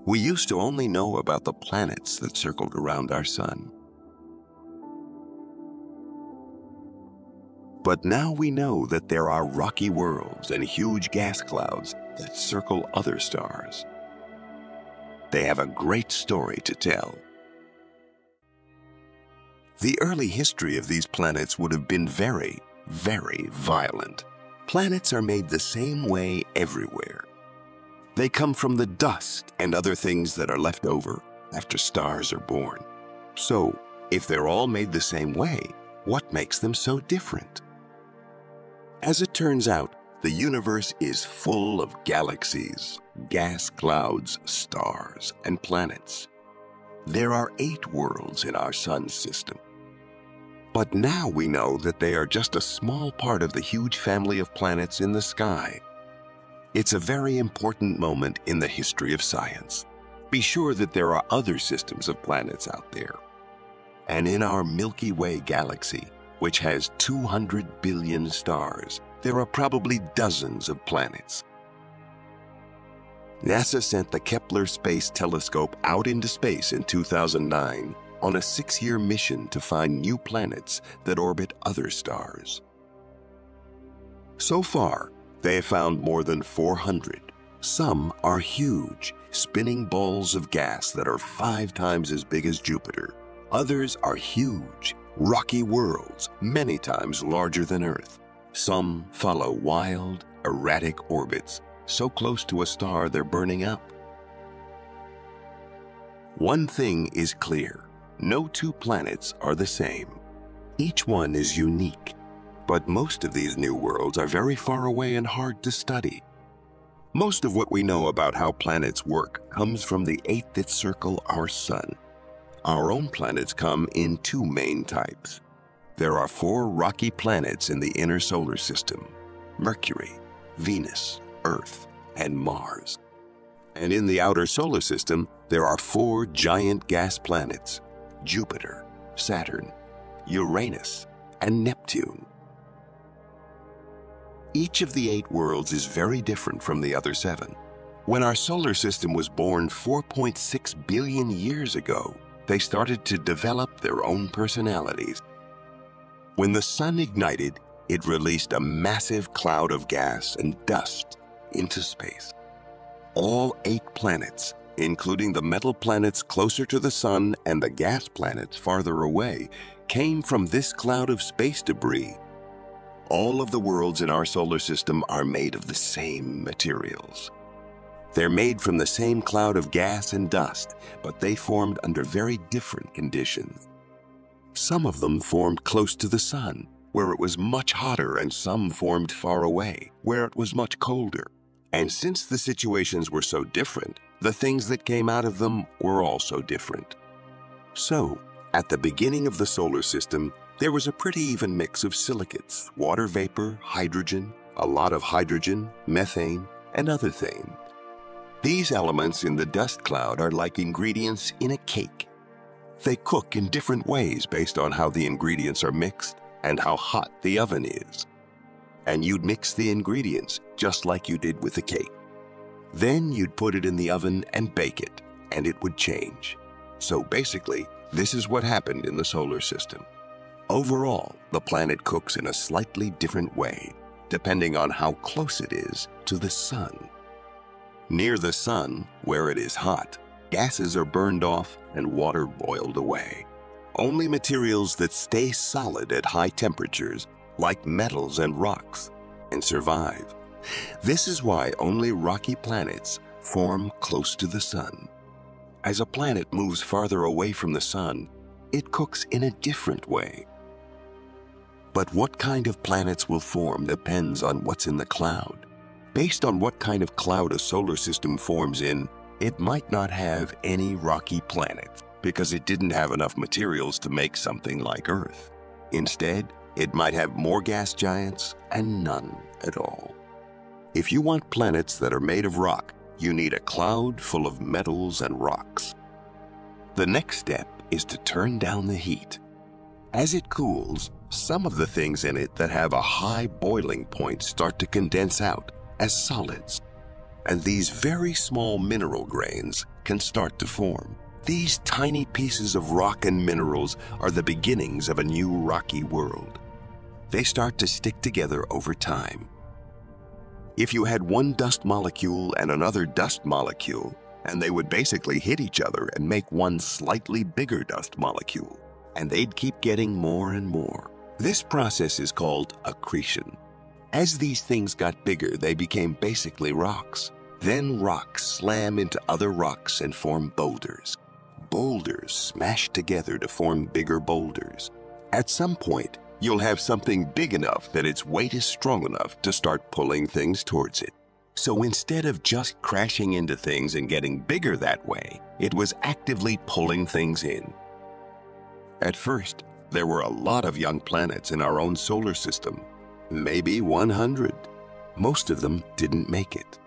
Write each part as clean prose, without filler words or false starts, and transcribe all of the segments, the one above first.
We used to only know about the planets that circled around our sun. But now we know that there are rocky worlds and huge gas clouds that circle other stars. They have a great story to tell. The early history of these planets would have been very, very violent. Planets are made the same way everywhere. They come from the dust and other things that are left over after stars are born. So, if they're all made the same way, what makes them so different? As it turns out, the universe is full of galaxies, gas clouds, stars, and planets. There are 8 worlds in our sun system. But now we know that they are just a small part of the huge family of planets in the sky. It's a very important moment in the history of science. Be sure that there are other systems of planets out there. And in our Milky Way galaxy, which has 200 billion stars, there are probably dozens of planets. NASA sent the Kepler Space Telescope out into space in 2009 on a 6-year mission to find new planets that orbit other stars. So far, they have found more than 400. Some are huge, spinning balls of gas that are 5 times as big as Jupiter. Others are huge, rocky worlds, many times larger than Earth. Some follow wild, erratic orbits, so close to a star they're burning up. One thing is clear. No 2 planets are the same. Each one is unique, but most of these new worlds are very far away and hard to study. Most of what we know about how planets work comes from the 8 that circle our sun. Our own planets come in 2 main types. There are 4 rocky planets in the inner solar system: Mercury, Venus, Earth, and Mars. And in the outer solar system, there are 4 giant gas planets: Jupiter, Saturn, Uranus, and Neptune. Each of the 8 worlds is very different from the other 7. When our solar system was born 4.6 billion years ago, they started to develop their own personalities. When the sun ignited, it released a massive cloud of gas and dust into space. All 8 planets, including the metal planets closer to the sun and the gas planets farther away, came from this cloud of space debris. All of the worlds in our solar system are made of the same materials. They're made from the same cloud of gas and dust, but they formed under very different conditions. Some of them formed close to the sun, where it was much hotter, and some formed far away, where it was much colder. And since the situations were so different, the things that came out of them were also different. So, at the beginning of the solar system, there was a pretty even mix of silicates, water vapor, hydrogen, a lot of hydrogen, methane, and other things. These elements in the dust cloud are like ingredients in a cake. They cook in different ways based on how the ingredients are mixed and how hot the oven is. And you'd mix the ingredients just like you did with the cake. Then you'd put it in the oven and bake it, and it would change. So basically, this is what happened in the solar system. Overall, the planet cooks in a slightly different way, depending on how close it is to the sun. Near the sun, where it is hot, gases are burned off and water boiled away. Only materials that stay solid at high temperatures, like metals and rocks, can survive. This is why only rocky planets form close to the sun. As a planet moves farther away from the sun, it cooks in a different way. But what kind of planets will form depends on what's in the cloud. Based on what kind of cloud a solar system forms in, it might not have any rocky planets because it didn't have enough materials to make something like Earth. Instead, it might have more gas giants and none at all. If you want planets that are made of rock, you need a cloud full of metals and rocks. The next step is to turn down the heat. As it cools, some of the things in it that have a high boiling point start to condense out as solids. and these very small mineral grains can start to form. These tiny pieces of rock and minerals are the beginnings of a new rocky world. They start to stick together over time. If you had one dust molecule and another dust molecule, and they would basically hit each other and make one slightly bigger dust molecule, and they'd keep getting more and more. This process is called accretion. As these things got bigger, they became basically rocks. Then rocks slam into other rocks and form boulders. Boulders smash together to form bigger boulders. At some point, you'll have something big enough that its weight is strong enough to start pulling things towards it. So instead of just crashing into things and getting bigger that way, it was actively pulling things in. At first, there were a lot of young planets in our own solar system, maybe 100. Most of them didn't make it.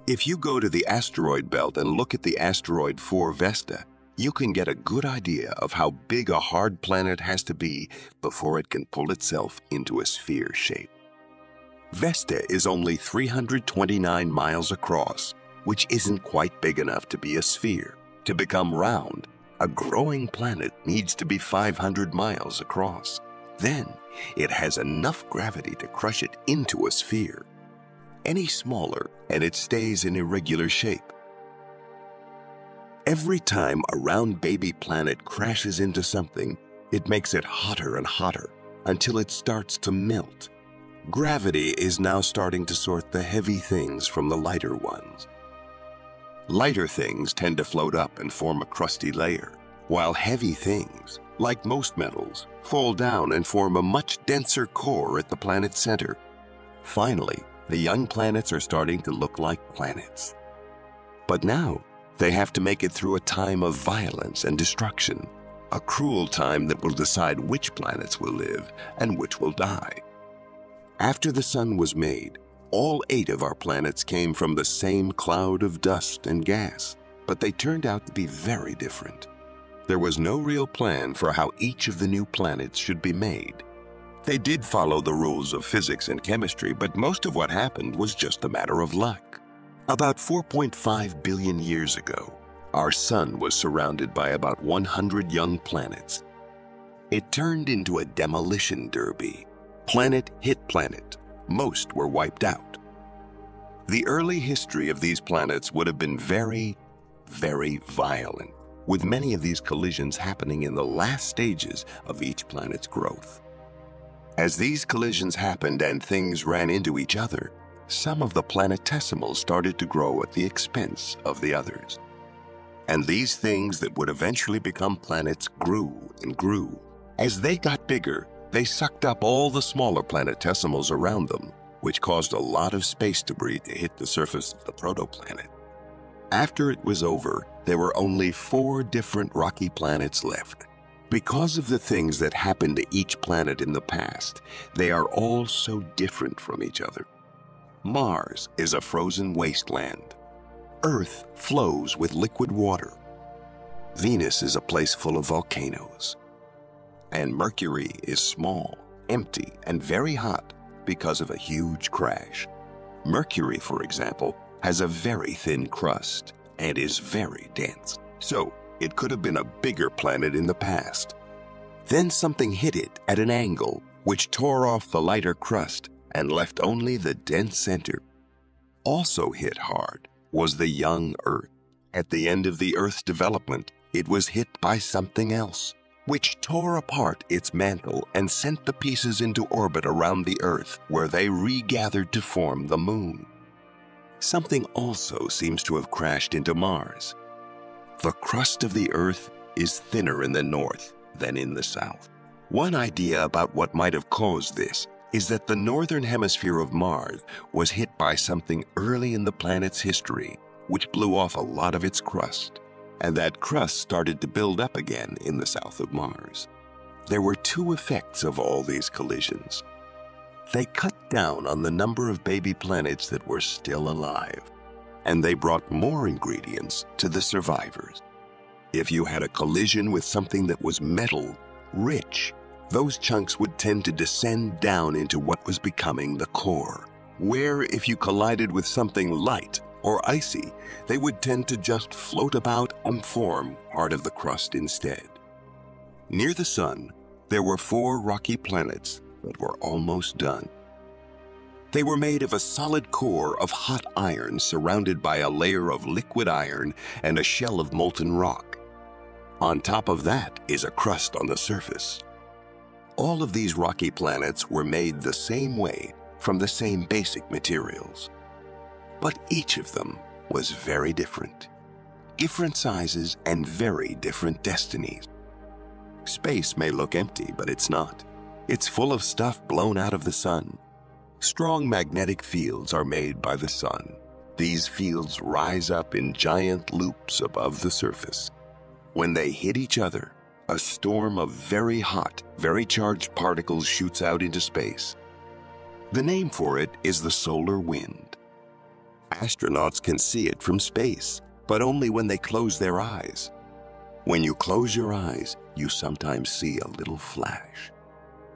If you go to the asteroid belt and look at the asteroid 4 Vesta, you can get a good idea of how big a hard planet has to be before it can pull itself into a sphere shape. Vesta is only 329 miles across, which isn't quite big enough to be a sphere. To become round, a growing planet needs to be 500 miles across. Then, it has enough gravity to crush it into a sphere. Any smaller, and it stays in irregular shape. Every time a round baby planet crashes into something, it makes it hotter and hotter until it starts to melt. Gravity is now starting to sort the heavy things from the lighter ones. Lighter things tend to float up and form a crusty layer, while heavy things, like most metals, fall down and form a much denser core at the planet's center. Finally, the young planets are starting to look like planets. But now, they have to make it through a time of violence and destruction, a cruel time that will decide which planets will live and which will die. After the sun was made, all 8 of our planets came from the same cloud of dust and gas, but they turned out to be very different. There was no real plan for how each of the new planets should be made. They did follow the rules of physics and chemistry, but most of what happened was just a matter of luck. About 4.5 billion years ago, our sun was surrounded by about 100 young planets. It turned into a demolition derby. Planet hit planet. Most were wiped out. The early history of these planets would have been very, very violent, with many of these collisions happening in the last stages of each planet's growth. As these collisions happened and things ran into each other, some of the planetesimals started to grow at the expense of the others. And these things that would eventually become planets grew and grew. As they got bigger, they sucked up all the smaller planetesimals around them, which caused a lot of space debris to hit the surface of the protoplanet. After it was over, there were only 4 different rocky planets left. Because of the things that happened to each planet in the past, they are all so different from each other. Mars is a frozen wasteland. Earth flows with liquid water. Venus is a place full of volcanoes. And Mercury is small, empty, and very hot because of a huge crash. Mercury, for example, has a very thin crust and is very dense. So, it could have been a bigger planet in the past. Then something hit it at an angle, which tore off the lighter crust and left only the dense center. Also hit hard was the young Earth. At the end of the Earth's development, it was hit by something else, which tore apart its mantle and sent the pieces into orbit around the Earth, where they regathered to form the Moon. Something also seems to have crashed into Mars. The crust of the Earth is thinner in the north than in the south. One idea about what might have caused this is that the northern hemisphere of Mars was hit by something early in the planet's history, which blew off a lot of its crust, and that crust started to build up again in the south of Mars. There were 2 effects of all these collisions. They cut down on the number of baby planets that were still alive, and they brought more ingredients to the survivors. If you had a collision with something that was metal, rich, those chunks would tend to descend down into what was becoming the core, where if you collided with something light or icy, they would tend to just float about and form part of the crust instead. Near the Sun, there were 4 rocky planets that were almost done. They were made of a solid core of hot iron surrounded by a layer of liquid iron and a shell of molten rock. On top of that is a crust on the surface. All of these rocky planets were made the same way from the same basic materials. But each of them was very different. Different sizes and very different destinies. Space may look empty, but it's not. It's full of stuff blown out of the Sun. Strong magnetic fields are made by the Sun. These fields rise up in giant loops above the surface. When they hit each other, a storm of very hot, very charged particles shoots out into space. The name for it is the solar wind. Astronauts can see it from space, but only when they close their eyes. When you close your eyes, you sometimes see a little flash.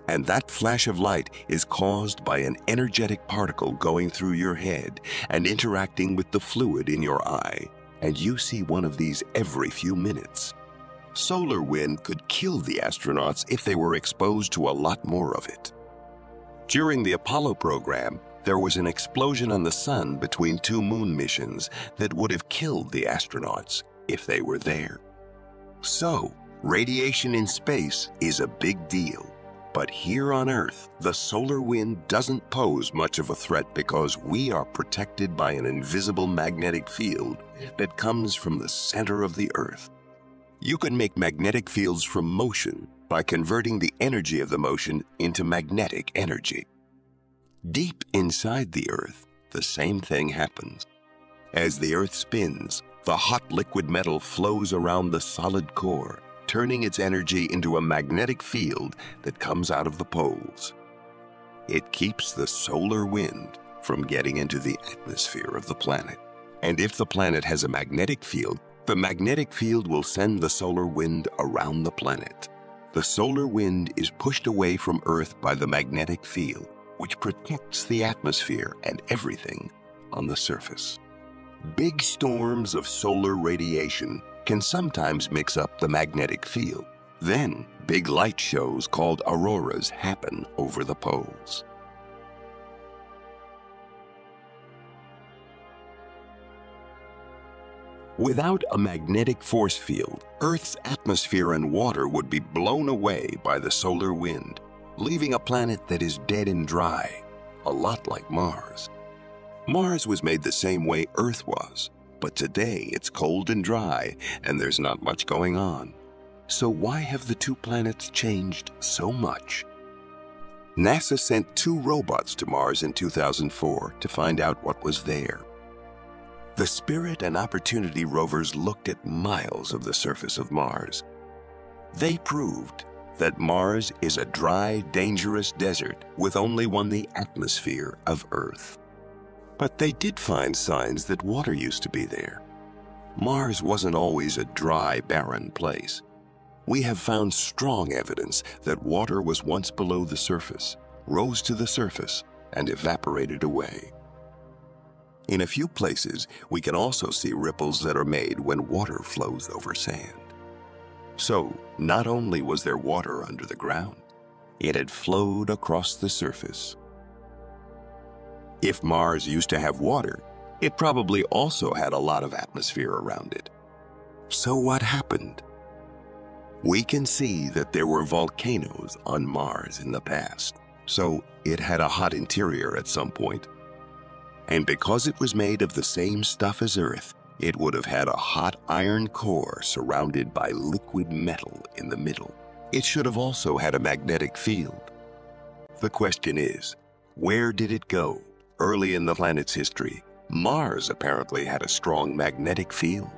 And that flash of light is caused by an energetic particle going through your head and interacting with the fluid in your eye, and you see one of these every few minutes. Solar wind could kill the astronauts if they were exposed to a lot more of it. During the Apollo program, there was an explosion on the Sun between 2 moon missions that would have killed the astronauts if they were there. So, radiation in space is a big deal. But here on Earth, the solar wind doesn't pose much of a threat because we are protected by an invisible magnetic field that comes from the center of the Earth. You can make magnetic fields from motion by converting the energy of the motion into magnetic energy. Deep inside the Earth, the same thing happens. As the Earth spins, the hot liquid metal flows around the solid core, turning its energy into a magnetic field that comes out of the poles. It keeps the solar wind from getting into the atmosphere of the planet. And if the planet has a magnetic field, the magnetic field will send the solar wind around the planet. The solar wind is pushed away from Earth by the magnetic field, which protects the atmosphere and everything on the surface. Big storms of solar radiation can sometimes mix up the magnetic field. Then, big light shows called auroras happen over the poles. Without a magnetic force field, Earth's atmosphere and water would be blown away by the solar wind, leaving a planet that is dead and dry, a lot like Mars. Mars was made the same way Earth was, but today it's cold and dry and there's not much going on. So why have the 2 planets changed so much? NASA sent 2 robots to Mars in 2004 to find out what was there. The Spirit and Opportunity rovers looked at miles of the surface of Mars. They proved that Mars is a dry, dangerous desert with only the atmosphere of Earth. But they did find signs that water used to be there. Mars wasn't always a dry, barren place. We have found strong evidence that water was once below the surface, rose to the surface, and evaporated away. In a few places, we can also see ripples that are made when water flows over sand. So, not only was there water under the ground, it had flowed across the surface. If Mars used to have water, it probably also had a lot of atmosphere around it. So what happened? We can see that there were volcanoes on Mars in the past, so it had a hot interior at some point. And because it was made of the same stuff as Earth, it would have had a hot iron core surrounded by liquid metal in the middle. It should have also had a magnetic field. The question is, where did it go? Early in the planet's history, Mars apparently had a strong magnetic field.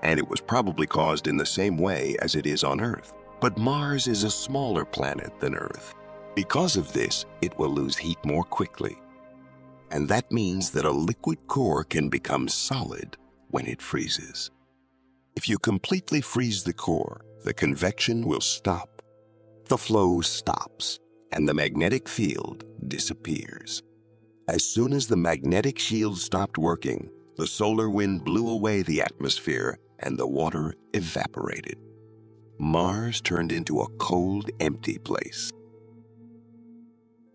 And it was probably caused in the same way as it is on Earth. But Mars is a smaller planet than Earth. Because of this, it will lose heat more quickly. And that means that a liquid core can become solid when it freezes. If you completely freeze the core, the convection will stop. The flow stops, and the magnetic field disappears. As soon as the magnetic shield stopped working, the solar wind blew away the atmosphere and the water evaporated. Mars turned into a cold, empty place.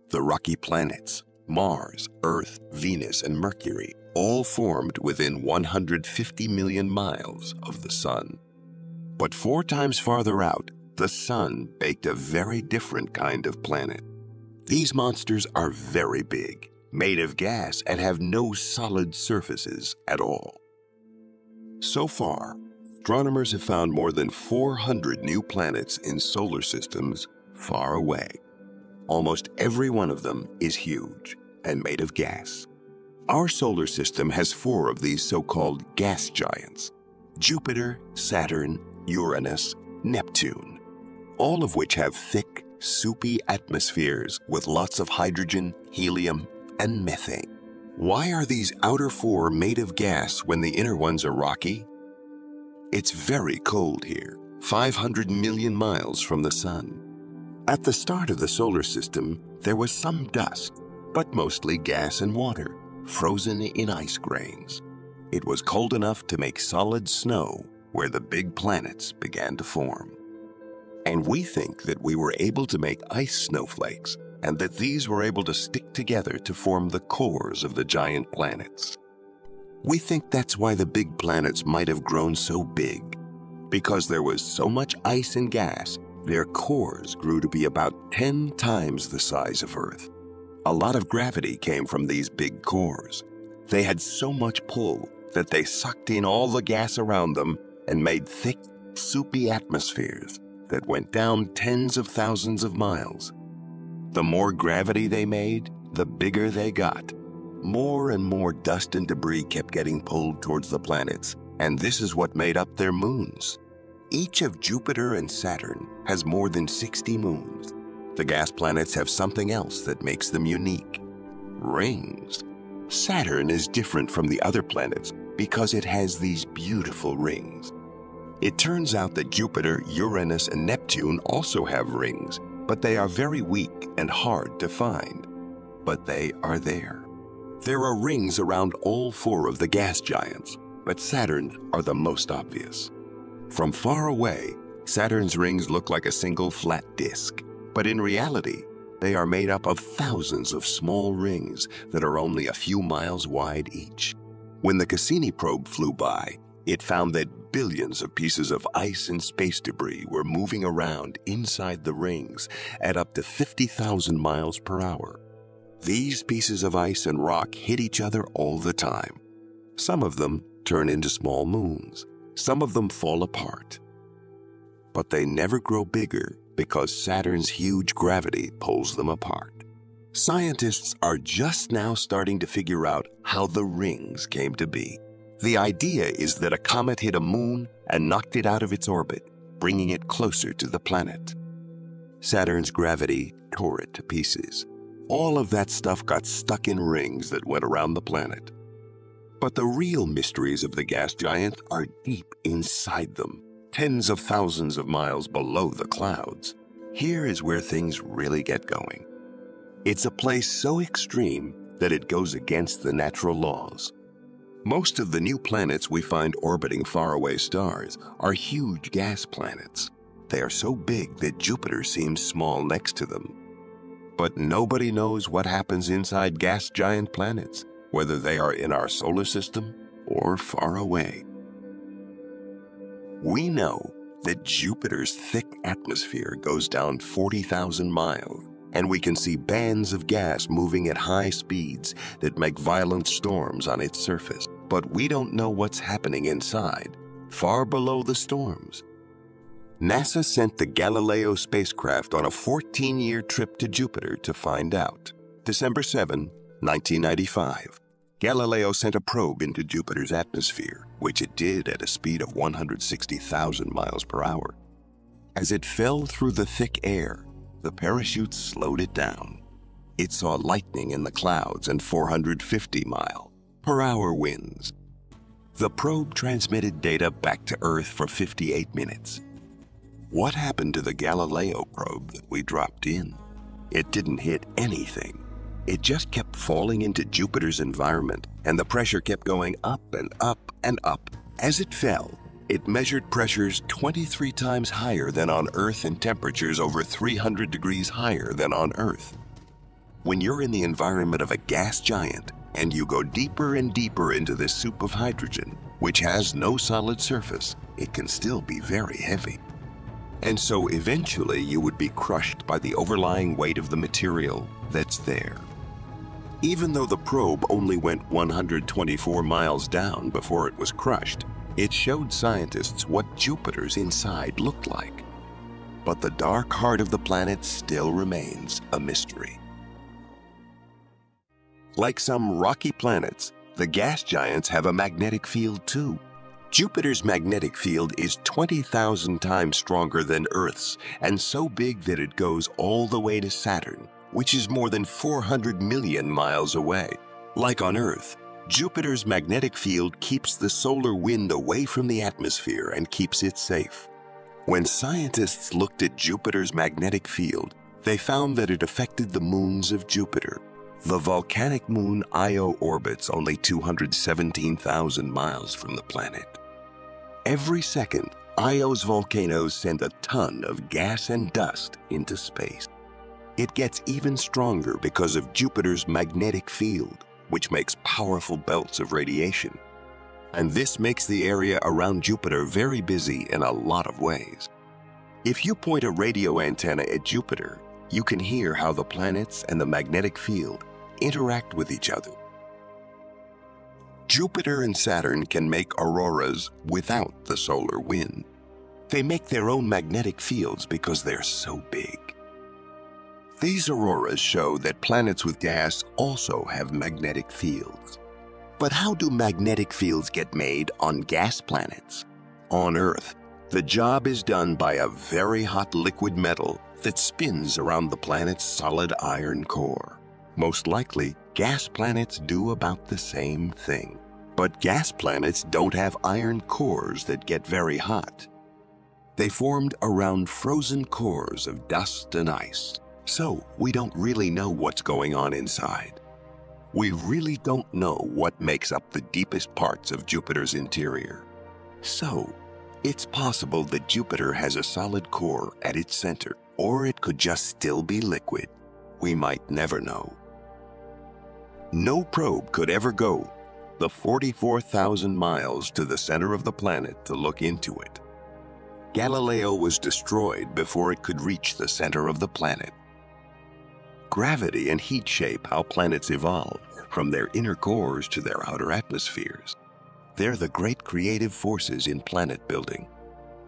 The rocky planets, Mars, Earth, Venus, and Mercury, all formed within 150 million miles of the Sun. But 4 times farther out, the Sun baked a very different kind of planet. These monsters are very big, made of gas, and have no solid surfaces at all. So far, astronomers have found more than 400 new planets in solar systems far away. Almost every one of them is huge and made of gas. Our solar system has 4 of these so-called gas giants: Jupiter, Saturn, Uranus, Neptune, all of which have thick, soupy atmospheres with lots of hydrogen, helium, and methane. Why are these outer 4 made of gas when the inner ones are rocky? It's very cold here, 500 million miles from the Sun. At the start of the solar system, there was some dust, but mostly gas and water, frozen in ice grains. It was cold enough to make solid snow where the big planets began to form. And we think that we were able to make ice snowflakes, and that these were able to stick together to form the cores of the giant planets. We think that's why the big planets might have grown so big. Because there was so much ice and gas, their cores grew to be about 10 times the size of Earth. A lot of gravity came from these big cores. They had so much pull that they sucked in all the gas around them and made thick, soupy atmospheres that went down tens of thousands of miles. The more gravity they made, the bigger they got. More and more dust and debris kept getting pulled towards the planets, and this is what made up their moons. Each of Jupiter and Saturn has more than 60 moons. The gas planets have something else that makes them unique: rings. Saturn is different from the other planets because it has these beautiful rings. It turns out that Jupiter, Uranus, and Neptune also have rings, but they are very weak and hard to find. But they are there. There are rings around all 4 of the gas giants, but Saturn's are the most obvious. From far away, Saturn's rings look like a single flat disk, but in reality, they are made up of thousands of small rings that are only a few miles wide each. When the Cassini probe flew by, it found that billions of pieces of ice and space debris were moving around inside the rings at up to 50,000 miles per hour. These pieces of ice and rock hit each other all the time. Some of them turn into small moons. Some of them fall apart. But they never grow bigger because Saturn's huge gravity pulls them apart. Scientists are just now starting to figure out how the rings came to be. The idea is that a comet hit a moon and knocked it out of its orbit, bringing it closer to the planet. Saturn's gravity tore it to pieces. All of that stuff got stuck in rings that went around the planet. But the real mysteries of the gas giants are deep inside them, tens of thousands of miles below the clouds. Here is where things really get going. It's a place so extreme that it goes against the natural laws. Most of the new planets we find orbiting faraway stars are huge gas planets. They are so big that Jupiter seems small next to them. But nobody knows what happens inside gas giant planets, whether they are in our solar system or far away. We know that Jupiter's thick atmosphere goes down 40,000 miles, and we can see bands of gas moving at high speeds that make violent storms on its surface. But we don't know what's happening inside, far below the storms. NASA sent the Galileo spacecraft on a 14-year trip to Jupiter to find out. December 7, 1995. Galileo sent a probe into Jupiter's atmosphere, which it did at a speed of 160,000 miles per hour. As it fell through the thick air, the parachute slowed it down. It saw lightning in the clouds and 450-mile-per-hour winds. The probe transmitted data back to Earth for 58 minutes. What happened to the Galileo probe that we dropped in? It didn't hit anything. It just kept falling into Jupiter's environment, and the pressure kept going up and up and up. As it fell, it measured pressures 23 times higher than on Earth and temperatures over 300 degrees higher than on Earth. When you're in the environment of a gas giant and you go deeper and deeper into this soup of hydrogen, which has no solid surface, it can still be very heavy. And so eventually you would be crushed by the overlying weight of the material that's there. Even though the probe only went 124 miles down before it was crushed, it showed scientists what Jupiter's inside looked like. But the dark heart of the planet still remains a mystery. Like some rocky planets, the gas giants have a magnetic field too. Jupiter's magnetic field is 20,000 times stronger than Earth's, and so big that it goes all the way to Saturn, which is more than 400 million miles away. Like on Earth, Jupiter's magnetic field keeps the solar wind away from the atmosphere and keeps it safe. When scientists looked at Jupiter's magnetic field, they found that it affected the moons of Jupiter. The volcanic moon Io orbits only 217,000 miles from the planet. Every second, Io's volcanoes send a ton of gas and dust into space. It gets even stronger because of Jupiter's magnetic field, which makes powerful belts of radiation. And this makes the area around Jupiter very busy in a lot of ways. If you point a radio antenna at Jupiter, you can hear how the planets and the magnetic field interact with each other. Jupiter and Saturn can make auroras without the solar wind. They make their own magnetic fields because they're so big. These auroras show that planets with gas also have magnetic fields. But how do magnetic fields get made on gas planets? On Earth, the job is done by a very hot liquid metal that spins around the planet's solid iron core. Most likely, gas planets do about the same thing. But gas planets don't have iron cores that get very hot. They formed around frozen cores of dust and ice. So we don't really know what's going on inside. We really don't know what makes up the deepest parts of Jupiter's interior. So, it's possible that Jupiter has a solid core at its center, or it could just still be liquid. We might never know. No probe could ever go the 44,000 miles to the center of the planet to look into it. Galileo was destroyed before it could reach the center of the planet. Gravity and heat shape how planets evolve, from their inner cores to their outer atmospheres. They're the great creative forces in planet building.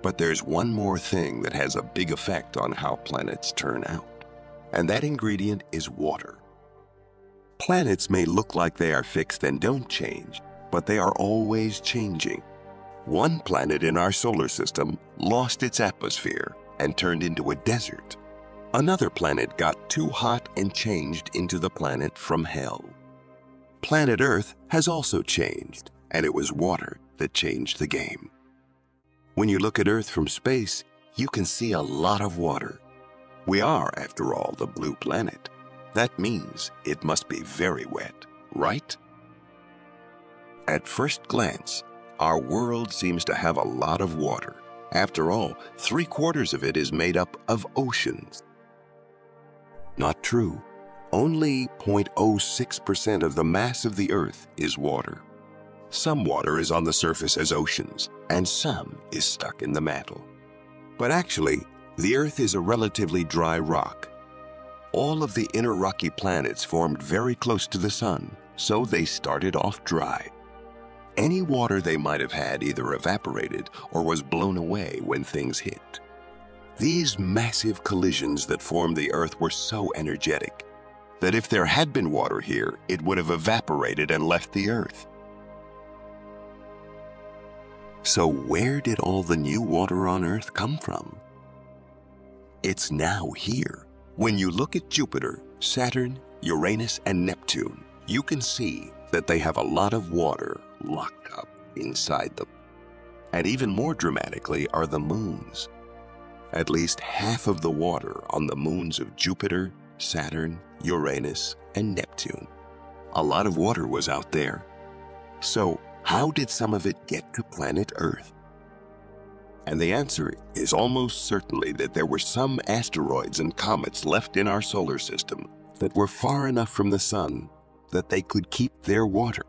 But there's one more thing that has a big effect on how planets turn out, and that ingredient is water. Planets may look like they are fixed and don't change, but they are always changing. One planet in our solar system lost its atmosphere and turned into a desert. Another planet got too hot and changed into the planet from hell. Planet Earth has also changed, and it was water that changed the game. When you look at Earth from space, you can see a lot of water. We are, after all, the blue planet. That means it must be very wet, right? At first glance, our world seems to have a lot of water. After all, 3/4 of it is made up of oceans. Not true. Only 0.06% of the mass of the Earth is water. Some water is on the surface as oceans, and some is stuck in the mantle. But actually, the Earth is a relatively dry rock. All of the inner rocky planets formed very close to the sun, so they started off dry. Any water they might have had either evaporated or was blown away when things hit. These massive collisions that formed the Earth were so energetic that if there had been water here, it would have evaporated and left the Earth. So where did all the new water on Earth come from? It's now here. When you look at Jupiter, Saturn, Uranus, and Neptune, you can see that they have a lot of water locked up inside them. And even more dramatically are the moons. At least half of the water on the moons of Jupiter, Saturn, Uranus, and Neptune. A lot of water was out there. So, how did some of it get to planet Earth? And the answer is almost certainly that there were some asteroids and comets left in our solar system that were far enough from the sun that they could keep their water.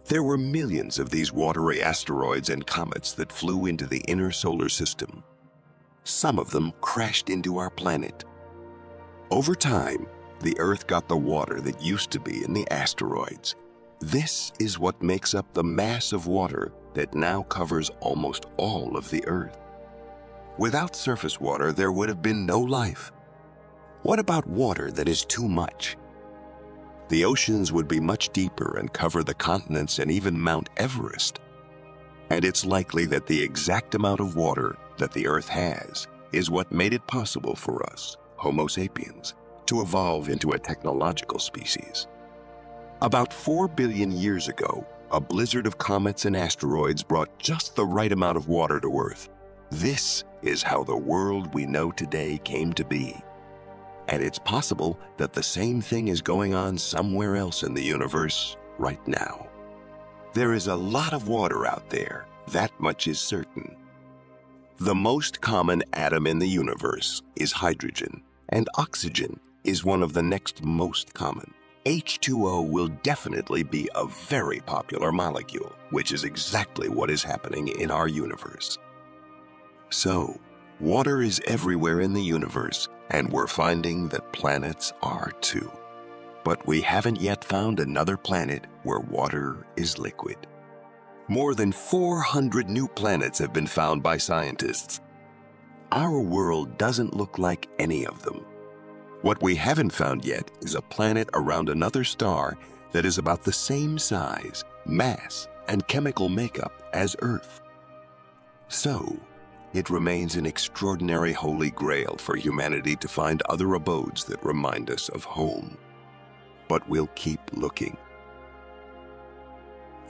There were millions of these watery asteroids and comets that flew into the inner solar system. Some of them crashed into our planet. Over time, the Earth got the water that used to be in the asteroids. This is what makes up the mass of water that now covers almost all of the Earth. Without surface water, there would have been no life. What about water that is too much? The oceans would be much deeper and cover the continents and even Mount Everest. And it's likely that the exact amount of water that the Earth has is what made it possible for us, Homo sapiens, to evolve into a technological species. About 4 billion years ago, a blizzard of comets and asteroids brought just the right amount of water to Earth. This is how the world we know today came to be. And it's possible that the same thing is going on somewhere else in the universe right now. There is a lot of water out there, that much is certain. The most common atom in the universe is hydrogen, and oxygen is one of the next most common. H2O will definitely be a very popular molecule, which is exactly what is happening in our universe. So, water is everywhere in the universe, and we're finding that planets are too. But we haven't yet found another planet where water is liquid. More than 400 new planets have been found by scientists. Our world doesn't look like any of them. What we haven't found yet is a planet around another star that is about the same size, mass, and chemical makeup as Earth. So, it remains an extraordinary holy grail for humanity to find other abodes that remind us of home. But we'll keep looking.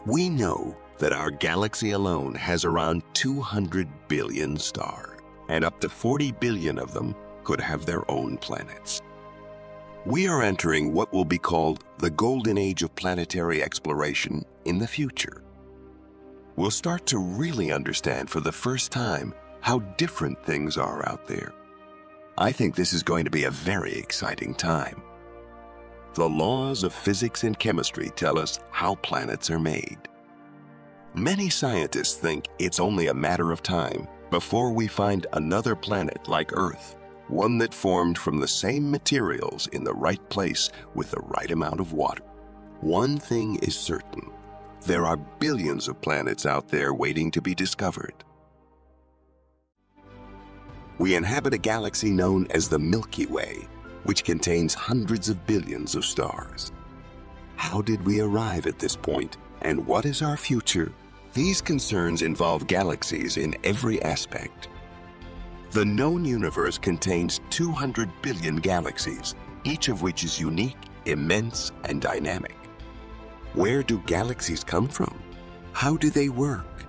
We know that our galaxy alone has around 200 billion stars, and up to 40 billion of them could have their own planets. We are entering what will be called the golden age of planetary exploration in the future. We'll start to really understand for the first time how different things are out there. I think this is going to be a very exciting time. The laws of physics and chemistry tell us how planets are made. Many scientists think it's only a matter of time before we find another planet like Earth, one that formed from the same materials in the right place with the right amount of water. One thing is certain: there are billions of planets out there waiting to be discovered. We inhabit a galaxy known as the Milky Way, which contains hundreds of billions of stars. How did we arrive at this point, and what is our future? These concerns involve galaxies in every aspect. The known universe contains 200 billion galaxies, each of which is unique, immense, and dynamic. Where do galaxies come from? How do they work?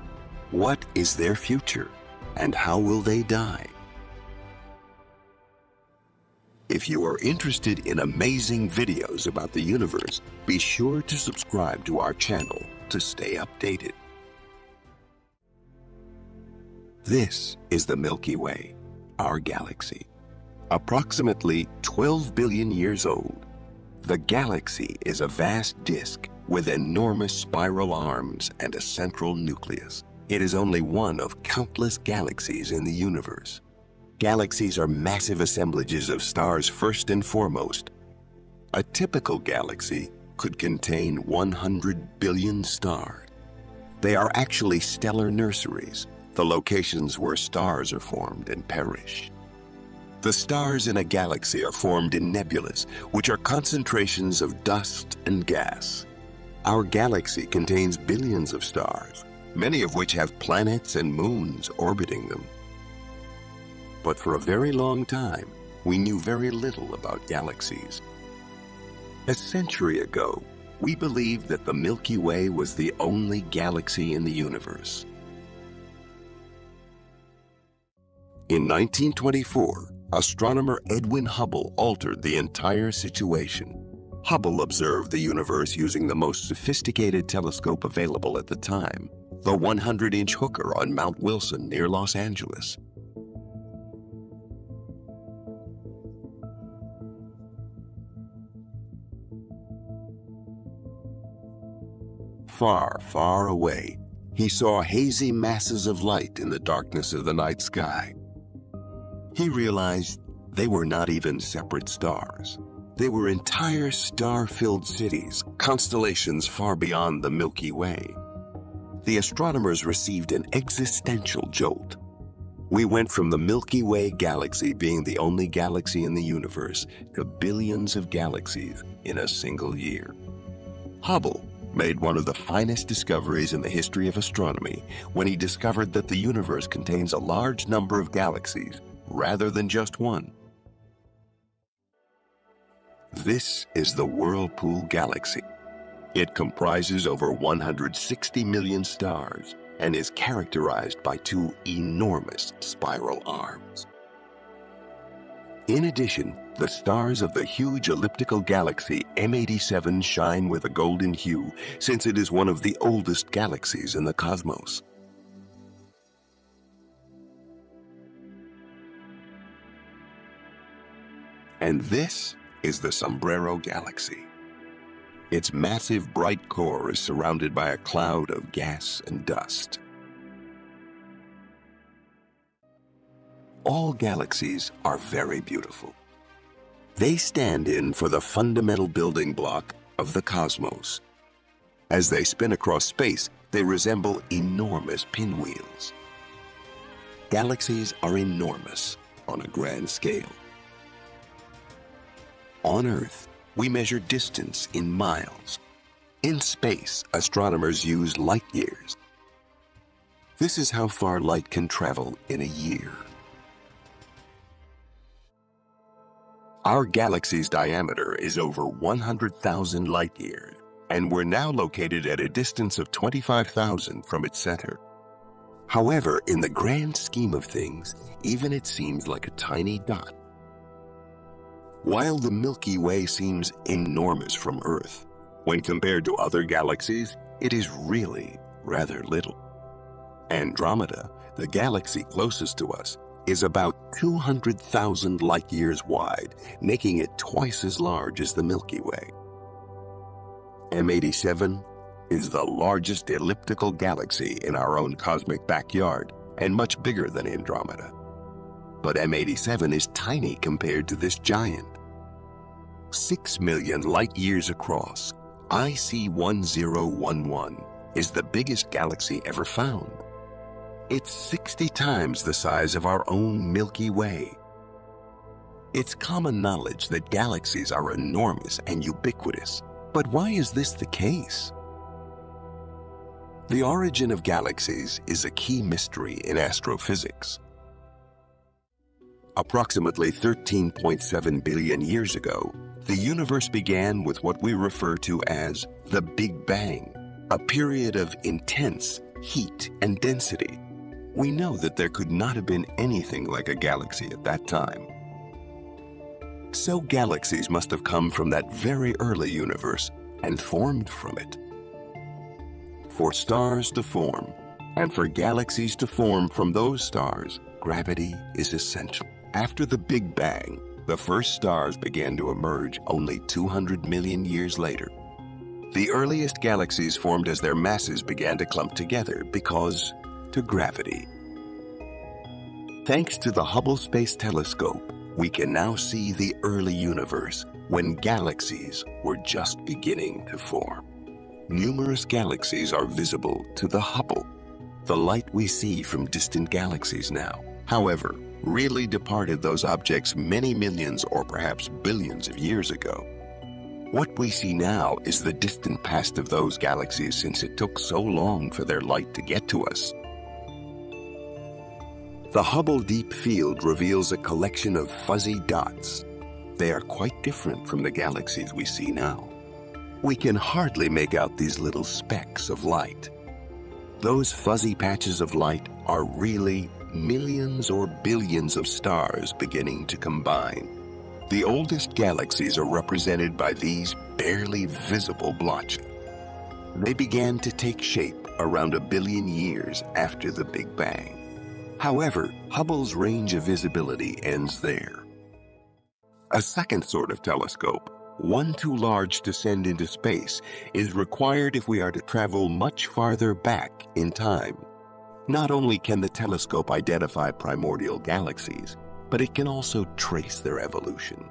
What is their future? And how will they die? If you are interested in amazing videos about the universe, be sure to subscribe to our channel to stay updated. This is the Milky Way, our galaxy. Approximately 12 billion years old, the galaxy is a vast disk with enormous spiral arms and a central nucleus. It is only one of countless galaxies in the universe. Galaxies are massive assemblages of stars first and foremost. A typical galaxy could contain 100 billion stars. They are actually stellar nurseries, the locations where stars are formed and perish. The stars in a galaxy are formed in nebulas, which are concentrations of dust and gas. Our galaxy contains billions of stars, many of which have planets and moons orbiting them. But for a very long time, we knew very little about galaxies. A century ago, we believed that the Milky Way was the only galaxy in the universe. In 1924, astronomer Edwin Hubble altered the entire situation. Hubble observed the universe using the most sophisticated telescope available at the time, the 100-inch Hooker on Mount Wilson near Los Angeles. Far, far away, he saw hazy masses of light in the darkness of the night sky. He realized they were not even separate stars. They were entire star-filled cities, constellations far beyond the Milky Way. The astronomers received an existential jolt. We went from the Milky Way galaxy being the only galaxy in the universe to billions of galaxies in a single year. Hubble made one of the finest discoveries in the history of astronomy when he discovered that the universe contains a large number of galaxies rather than just one. This is the Whirlpool Galaxy. It comprises over 160 million stars and is characterized by two enormous spiral arms. In addition, the stars of the huge elliptical galaxy M87 shine with a golden hue since it is one of the oldest galaxies in the cosmos. And this is the Sombrero Galaxy. Its massive bright core is surrounded by a cloud of gas and dust. All galaxies are very beautiful. They stand in for the fundamental building block of the cosmos. As they spin across space, they resemble enormous pinwheels. Galaxies are enormous on a grand scale. On Earth, we measure distance in miles. In space, astronomers use light years. This is how far light can travel in a year. Our galaxy's diameter is over 100,000 light years, and we're now located at a distance of 25,000 from its center. However, in the grand scheme of things, even it seems like a tiny dot. While the Milky Way seems enormous from Earth, when compared to other galaxies, it is really rather little. Andromeda, the galaxy closest to us, is about 200,000 light-years wide, making it twice as large as the Milky Way. M87 is the largest elliptical galaxy in our own cosmic backyard and much bigger than Andromeda. But M87 is tiny compared to this giant. 6 million light-years across, IC1011 is the biggest galaxy ever found. It's 60 times the size of our own Milky Way. It's common knowledge that galaxies are enormous and ubiquitous. But why is this the case? The origin of galaxies is a key mystery in astrophysics. Approximately 13.7 billion years ago, the universe began with what we refer to as the Big Bang, a period of intense heat and density. We know that there could not have been anything like a galaxy at that time. So galaxies must have come from that very early universe and formed from it. For stars to form, and for galaxies to form from those stars, gravity is essential. After the Big Bang, the first stars began to emerge only 200 million years later. The earliest galaxies formed as their masses began to clump together because to gravity. Thanks to the Hubble Space Telescope, we can now see the early universe when galaxies were just beginning to form. Numerous galaxies are visible to the Hubble, the light we see from distant galaxies now. However, really departed those objects many millions or perhaps billions of years ago. What we see now is the distant past of those galaxies since it took so long for their light to get to us. The Hubble Deep Field reveals a collection of fuzzy dots. They are quite different from the galaxies we see now. We can hardly make out these little specks of light. Those fuzzy patches of light are really millions or billions of stars beginning to combine. The oldest galaxies are represented by these barely visible blotches. They began to take shape around 1 billion years after the Big Bang. However, Hubble's range of visibility ends there. A second sort of telescope, one too large to send into space, is required if we are to travel much farther back in time. Not only can the telescope identify primordial galaxies, but it can also trace their evolution.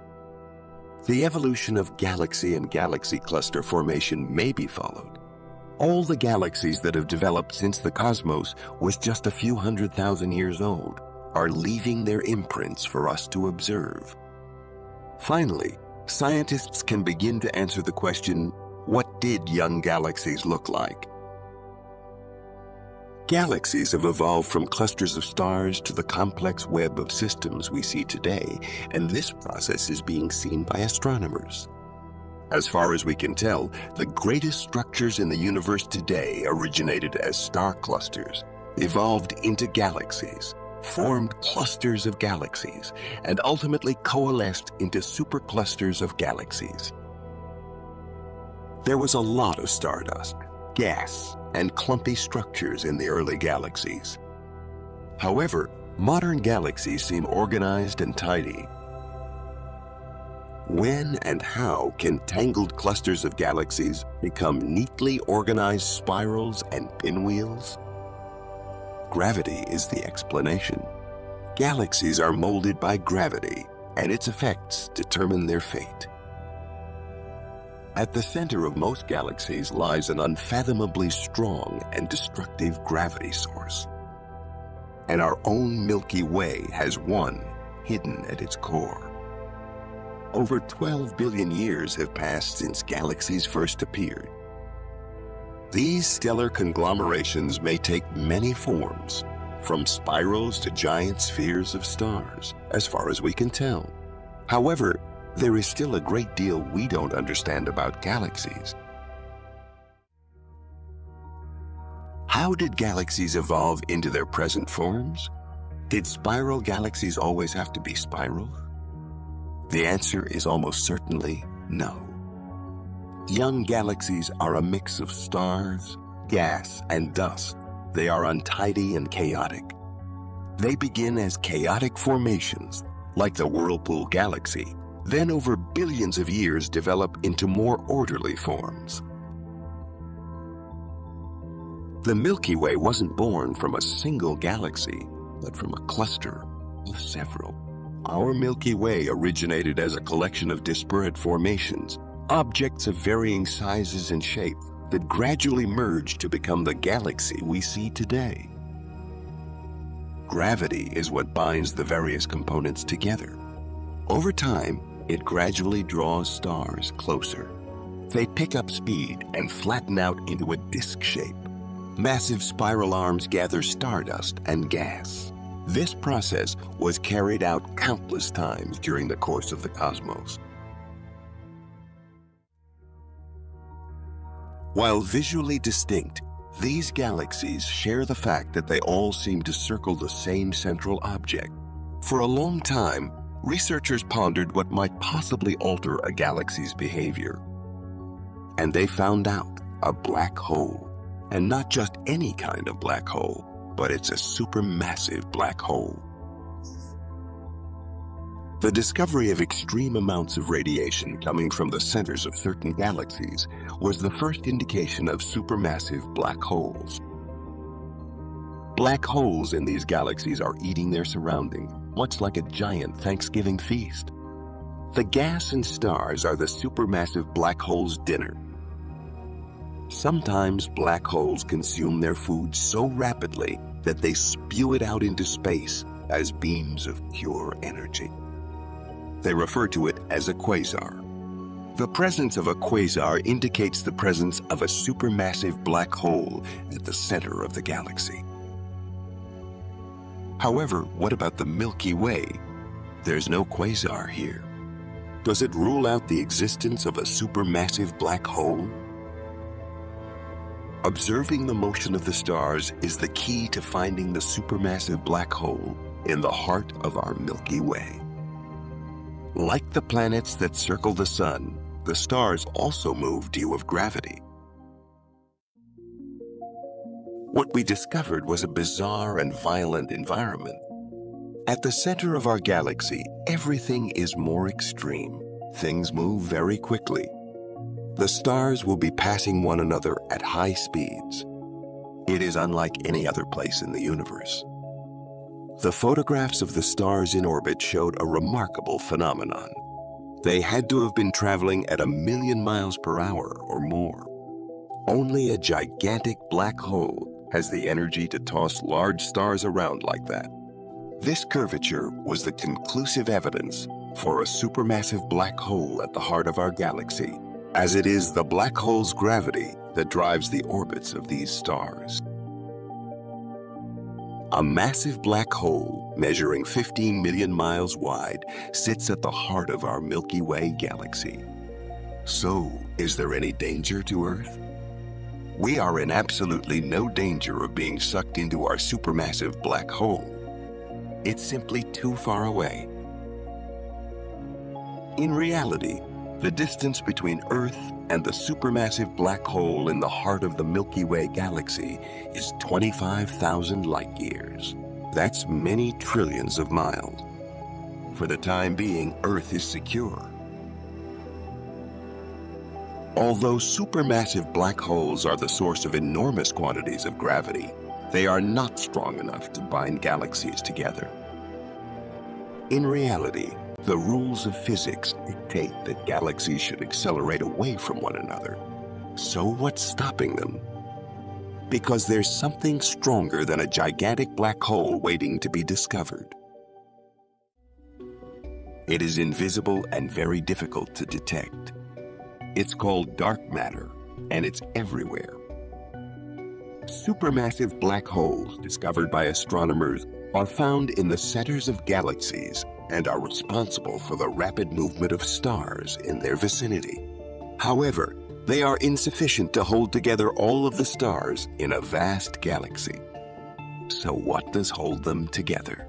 The evolution of galaxy and galaxy cluster formation may be followed. All the galaxies that have developed since the cosmos was just a few 100,000 years old are leaving their imprints for us to observe. Finally, scientists can begin to answer the question, what did young galaxies look like? Galaxies have evolved from clusters of stars to the complex web of systems we see today, and this process is being seen by astronomers. As far as we can tell, the greatest structures in the universe today originated as star clusters, evolved into galaxies, formed clusters of galaxies, and ultimately coalesced into superclusters of galaxies. There was a lot of stardust, gas, and clumpy structures in the early galaxies. However, modern galaxies seem organized and tidy. When and how can tangled clusters of galaxies become neatly organized spirals and pinwheels? Gravity is the explanation. Galaxies are molded by gravity, and its effects determine their fate. At the center of most galaxies lies an unfathomably strong and destructive gravity source. And our own Milky Way has one hidden at its core. Over 12 billion years have passed since galaxies first appeared. These stellar conglomerations may take many forms, from spirals to giant spheres of stars, as far as we can tell. However, there is still a great deal we don't understand about galaxies. How did galaxies evolve into their present forms? Did spiral galaxies always have to be spiral? The answer is almost certainly no. Young galaxies are a mix of stars, gas, and dust. They are untidy and chaotic. They begin as chaotic formations, like the Whirlpool Galaxy, then over billions of years develop into more orderly forms. The Milky Way wasn't born from a single galaxy, but from a cluster of several. Our Milky Way originated as a collection of disparate formations, objects of varying sizes and shape that gradually merged to become the galaxy we see today. Gravity is what binds the various components together. Over time, it gradually draws stars closer. They pick up speed and flatten out into a disk shape. Massive spiral arms gather stardust and gas. This process was carried out countless times during the course of the cosmos. While visually distinct, these galaxies share the fact that they all seem to circle the same central object. For a long time, researchers pondered what might possibly alter a galaxy's behavior. And they found out a black hole. And not just any kind of black hole, but it's a supermassive black hole. The discovery of extreme amounts of radiation coming from the centers of certain galaxies was the first indication of supermassive black holes. Black holes in these galaxies are eating their surroundings, much like a giant Thanksgiving feast. The gas and stars are the supermassive black hole's dinner. Sometimes black holes consume their food so rapidly that they spew it out into space as beams of pure energy. They refer to it as a quasar. The presence of a quasar indicates the presence of a supermassive black hole at the center of the galaxy. However, what about the Milky Way? There's no quasar here. Does it rule out the existence of a supermassive black hole? Observing the motion of the stars is the key to finding the supermassive black hole in the heart of our Milky Way. Like the planets that circle the sun, the stars also move due of gravity. What we discovered was a bizarre and violent environment. At the center of our galaxy, everything is more extreme. Things move very quickly. The stars will be passing one another at high speeds. It is unlike any other place in the universe. The photographs of the stars in orbit showed a remarkable phenomenon. They had to have been traveling at 1,000,000 miles per hour or more. Only a gigantic black hole has the energy to toss large stars around like that. This curvature was the conclusive evidence for a supermassive black hole at the heart of our galaxy, as it is the black hole's gravity that drives the orbits of these stars. A massive black hole measuring 15 million miles wide sits at the heart of our Milky Way galaxy. So, is there any danger to Earth? We are in absolutely no danger of being sucked into our supermassive black hole. It's simply too far away. In reality, the distance between Earth and the supermassive black hole in the heart of the Milky Way galaxy is 25,000 light years. That's many trillions of miles. For the time being, Earth is secure. Although supermassive black holes are the source of enormous quantities of gravity, they are not strong enough to bind galaxies together. In reality, the rules of physics dictate that galaxies should accelerate away from one another. So what's stopping them? Because there's something stronger than a gigantic black hole waiting to be discovered. It is invisible and very difficult to detect. It's called dark matter, and it's everywhere. Supermassive black holes discovered by astronomers are found in the centers of galaxies and are responsible for the rapid movement of stars in their vicinity. However, they are insufficient to hold together all of the stars in a vast galaxy. So what does hold them together?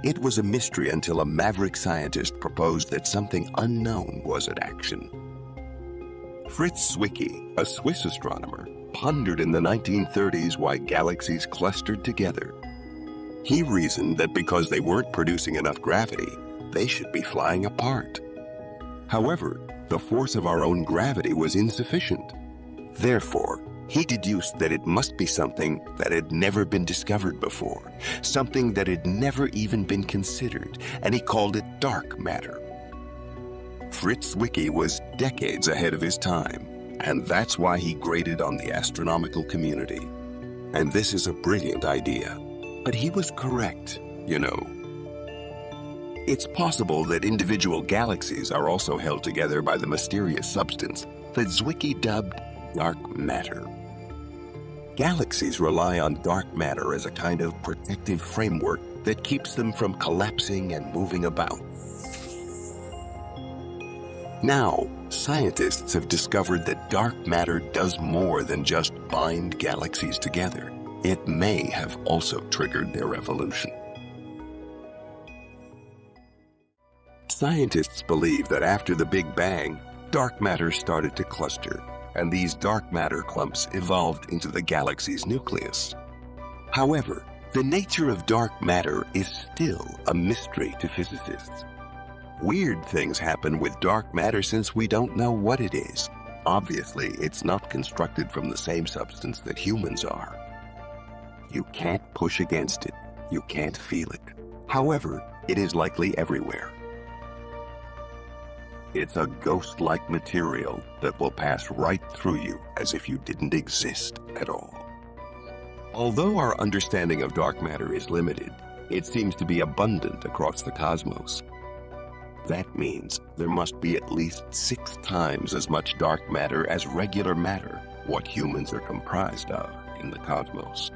It was a mystery until a maverick scientist proposed that something unknown was at action. Fritz Zwicky, a Swiss astronomer, pondered in the 1930s why galaxies clustered together. He reasoned that because they weren't producing enough gravity, they should be flying apart. However, the force of our own gravity was insufficient. Therefore, he deduced that it must be something that had never been discovered before, something that had never even been considered, and he called it dark matter. Fritz Zwicky was decades ahead of his time, and that's why he grated on the astronomical community. And this is a brilliant idea. But he was correct, you know. It's possible that individual galaxies are also held together by the mysterious substance that Zwicky dubbed dark matter. Galaxies rely on dark matter as a kind of protective framework that keeps them from collapsing and moving about. Now, scientists have discovered that dark matter does more than just bind galaxies together. It may have also triggered their evolution. Scientists believe that after the Big Bang, dark matter started to cluster, and these dark matter clumps evolved into the galaxy's nucleus. However, the nature of dark matter is still a mystery to physicists. Weird things happen with dark matter since we don't know what it is. Obviously, it's not constructed from the same substance that humans are. You can't push against it. You can't feel it. However, it is likely everywhere. It's a ghost-like material that will pass right through you as if you didn't exist at all. Although our understanding of dark matter is limited, it seems to be abundant across the cosmos. That means there must be at least 6 times as much dark matter as regular matter, what humans are comprised of in the cosmos.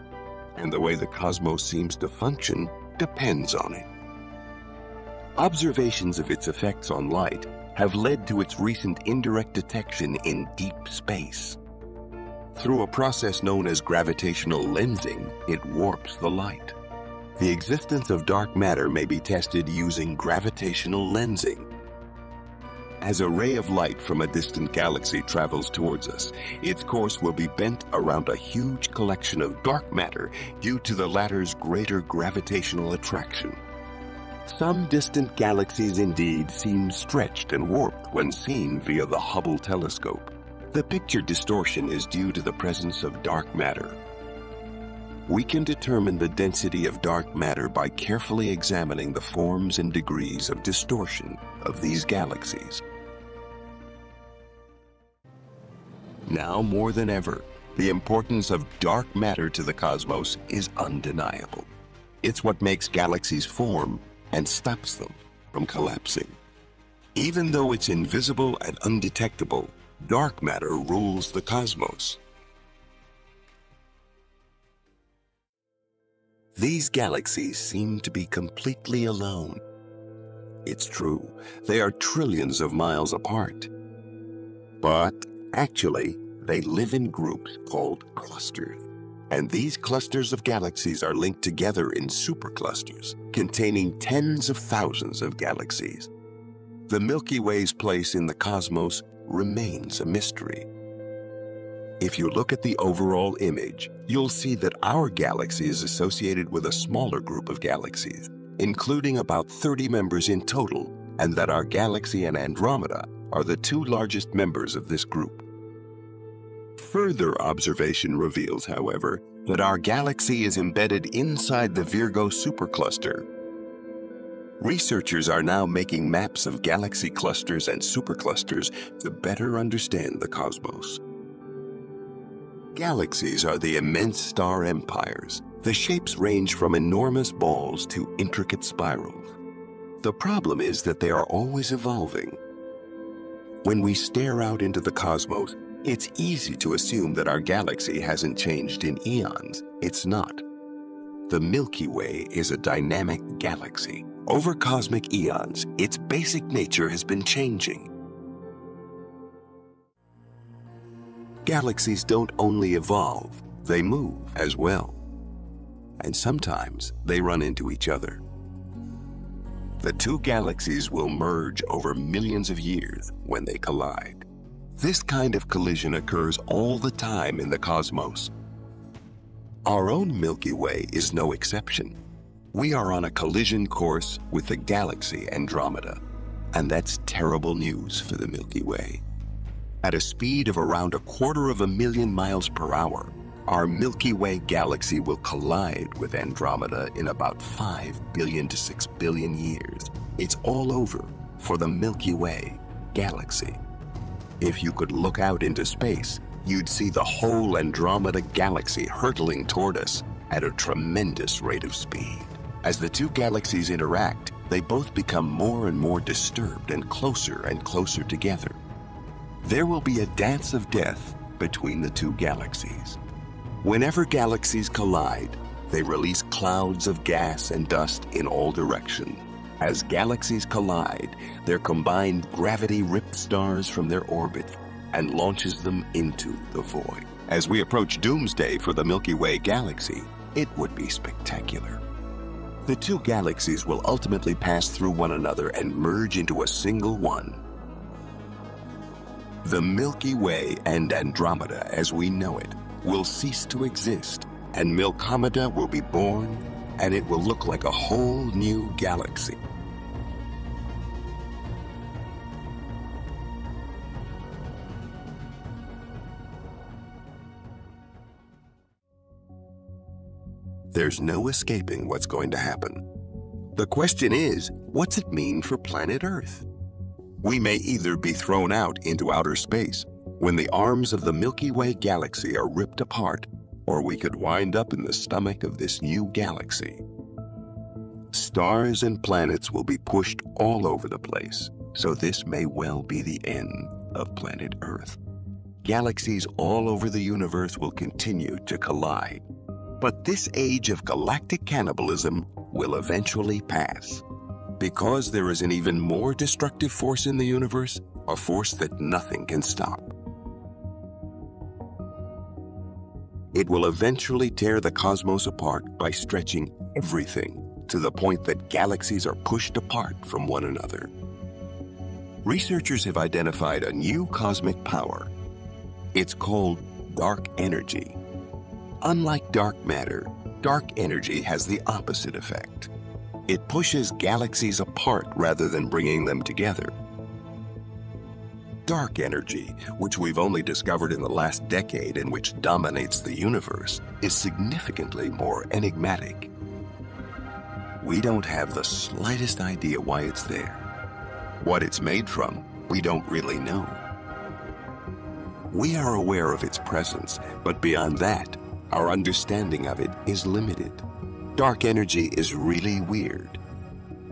And the way the cosmos seems to function depends on it. Observations of its effects on light have led to its recent indirect detection in deep space. Through a process known as gravitational lensing, it warps the light. The existence of dark matter may be tested using gravitational lensing. As a ray of light from a distant galaxy travels towards us, its course will be bent around a huge collection of dark matter due to the latter's greater gravitational attraction. Some distant galaxies indeed seem stretched and warped when seen via the Hubble telescope. The picture distortion is due to the presence of dark matter. We can determine the density of dark matter by carefully examining the forms and degrees of distortion of these galaxies. Now more than ever, the importance of dark matter to the cosmos is undeniable. It's what makes galaxies form and stops them from collapsing. Even though it's invisible and undetectable, dark matter rules the cosmos. These galaxies seem to be completely alone. It's true, they are trillions of miles apart. But actually, they live in groups called clusters. And these clusters of galaxies are linked together in superclusters, containing tens of thousands of galaxies. The Milky Way's place in the cosmos remains a mystery. If you look at the overall image, you'll see that our galaxy is associated with a smaller group of galaxies, including about 30 members in total, and that our galaxy and Andromeda are the two largest members of this group. Further observation reveals, however, that our galaxy is embedded inside the Virgo supercluster. Researchers are now making maps of galaxy clusters and superclusters to better understand the cosmos. Galaxies are the immense star empires. The shapes range from enormous balls to intricate spirals. The problem is that they are always evolving. When we stare out into the cosmos, it's easy to assume that our galaxy hasn't changed in eons. It's not. The Milky Way is a dynamic galaxy. Over cosmic eons, its basic nature has been changing. Galaxies don't only evolve, they move as well. And sometimes they run into each other. The two galaxies will merge over millions of years when they collide. This kind of collision occurs all the time in the cosmos. Our own Milky Way is no exception. We are on a collision course with the galaxy Andromeda, and that's terrible news for the Milky Way. At a speed of around 250,000 miles per hour, our Milky Way galaxy will collide with Andromeda in about 5 billion to 6 billion years. It's all over for the Milky Way galaxy. If you could look out into space, you'd see the whole Andromeda galaxy hurtling toward us at a tremendous rate of speed. As the two galaxies interact, they both become more and more disturbed and closer together. There will be a dance of death between the two galaxies. Whenever galaxies collide, they release clouds of gas and dust in all directions. As galaxies collide, their combined gravity rips stars from their orbit and launches them into the void. As we approach doomsday for the Milky Way galaxy, it would be spectacular. The two galaxies will ultimately pass through one another and merge into a single one. The Milky Way and Andromeda as we know it will cease to exist, and Milkomeda will be born, and it will look like a whole new galaxy. There's no escaping what's going to happen. The question is, what's it mean for planet Earth? We may either be thrown out into outer space when the arms of the Milky Way galaxy are ripped apart, or we could wind up in the stomach of this new galaxy. Stars and planets will be pushed all over the place, so this may well be the end of planet Earth. Galaxies all over the universe will continue to collide. But this age of galactic cannibalism will eventually pass. Because there is an even more destructive force in the universe, a force that nothing can stop. It will eventually tear the cosmos apart by stretching everything to the point that galaxies are pushed apart from one another. Researchers have identified a new cosmic power. It's called dark energy. Unlike dark matter, dark energy has the opposite effect. It pushes galaxies apart rather than bringing them together. Dark energy, which we've only discovered in the last decade and which dominates the universe, is significantly more enigmatic. We don't have the slightest idea why it's there. What it's made from, we don't really know. We are aware of its presence, but beyond that, our understanding of it is limited. Dark energy is really weird.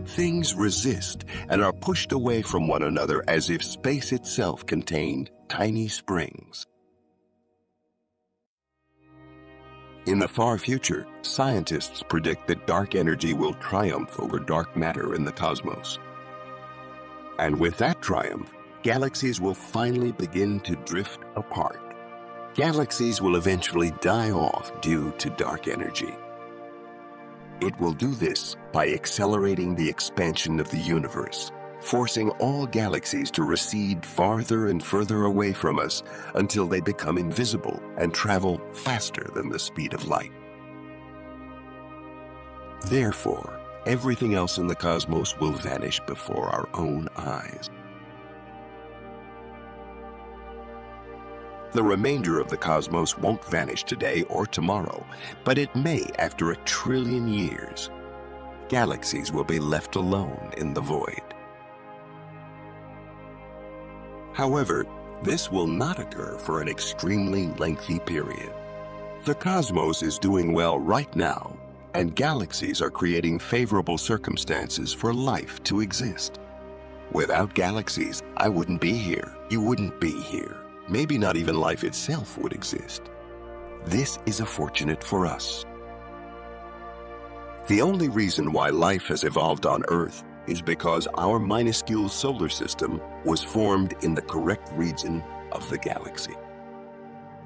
Things resist and are pushed away from one another as if space itself contained tiny springs. In the far future, scientists predict that dark energy will triumph over dark matter in the cosmos. And with that triumph, galaxies will finally begin to drift apart. Galaxies will eventually die off due to dark energy. It will do this by accelerating the expansion of the universe, forcing all galaxies to recede farther and further away from us until they become invisible and travel faster than the speed of light. Therefore, everything else in the cosmos will vanish before our own eyes. The remainder of the cosmos won't vanish today or tomorrow, but it may after 1 trillion years. Galaxies will be left alone in the void. However, this will not occur for an extremely lengthy period. The cosmos is doing well right now, and galaxies are creating favorable circumstances for life to exist. Without galaxies, I wouldn't be here. You wouldn't be here. Maybe not even life itself would exist. This is fortunate for us. The only reason why life has evolved on Earth is because our minuscule solar system was formed in the correct region of the galaxy.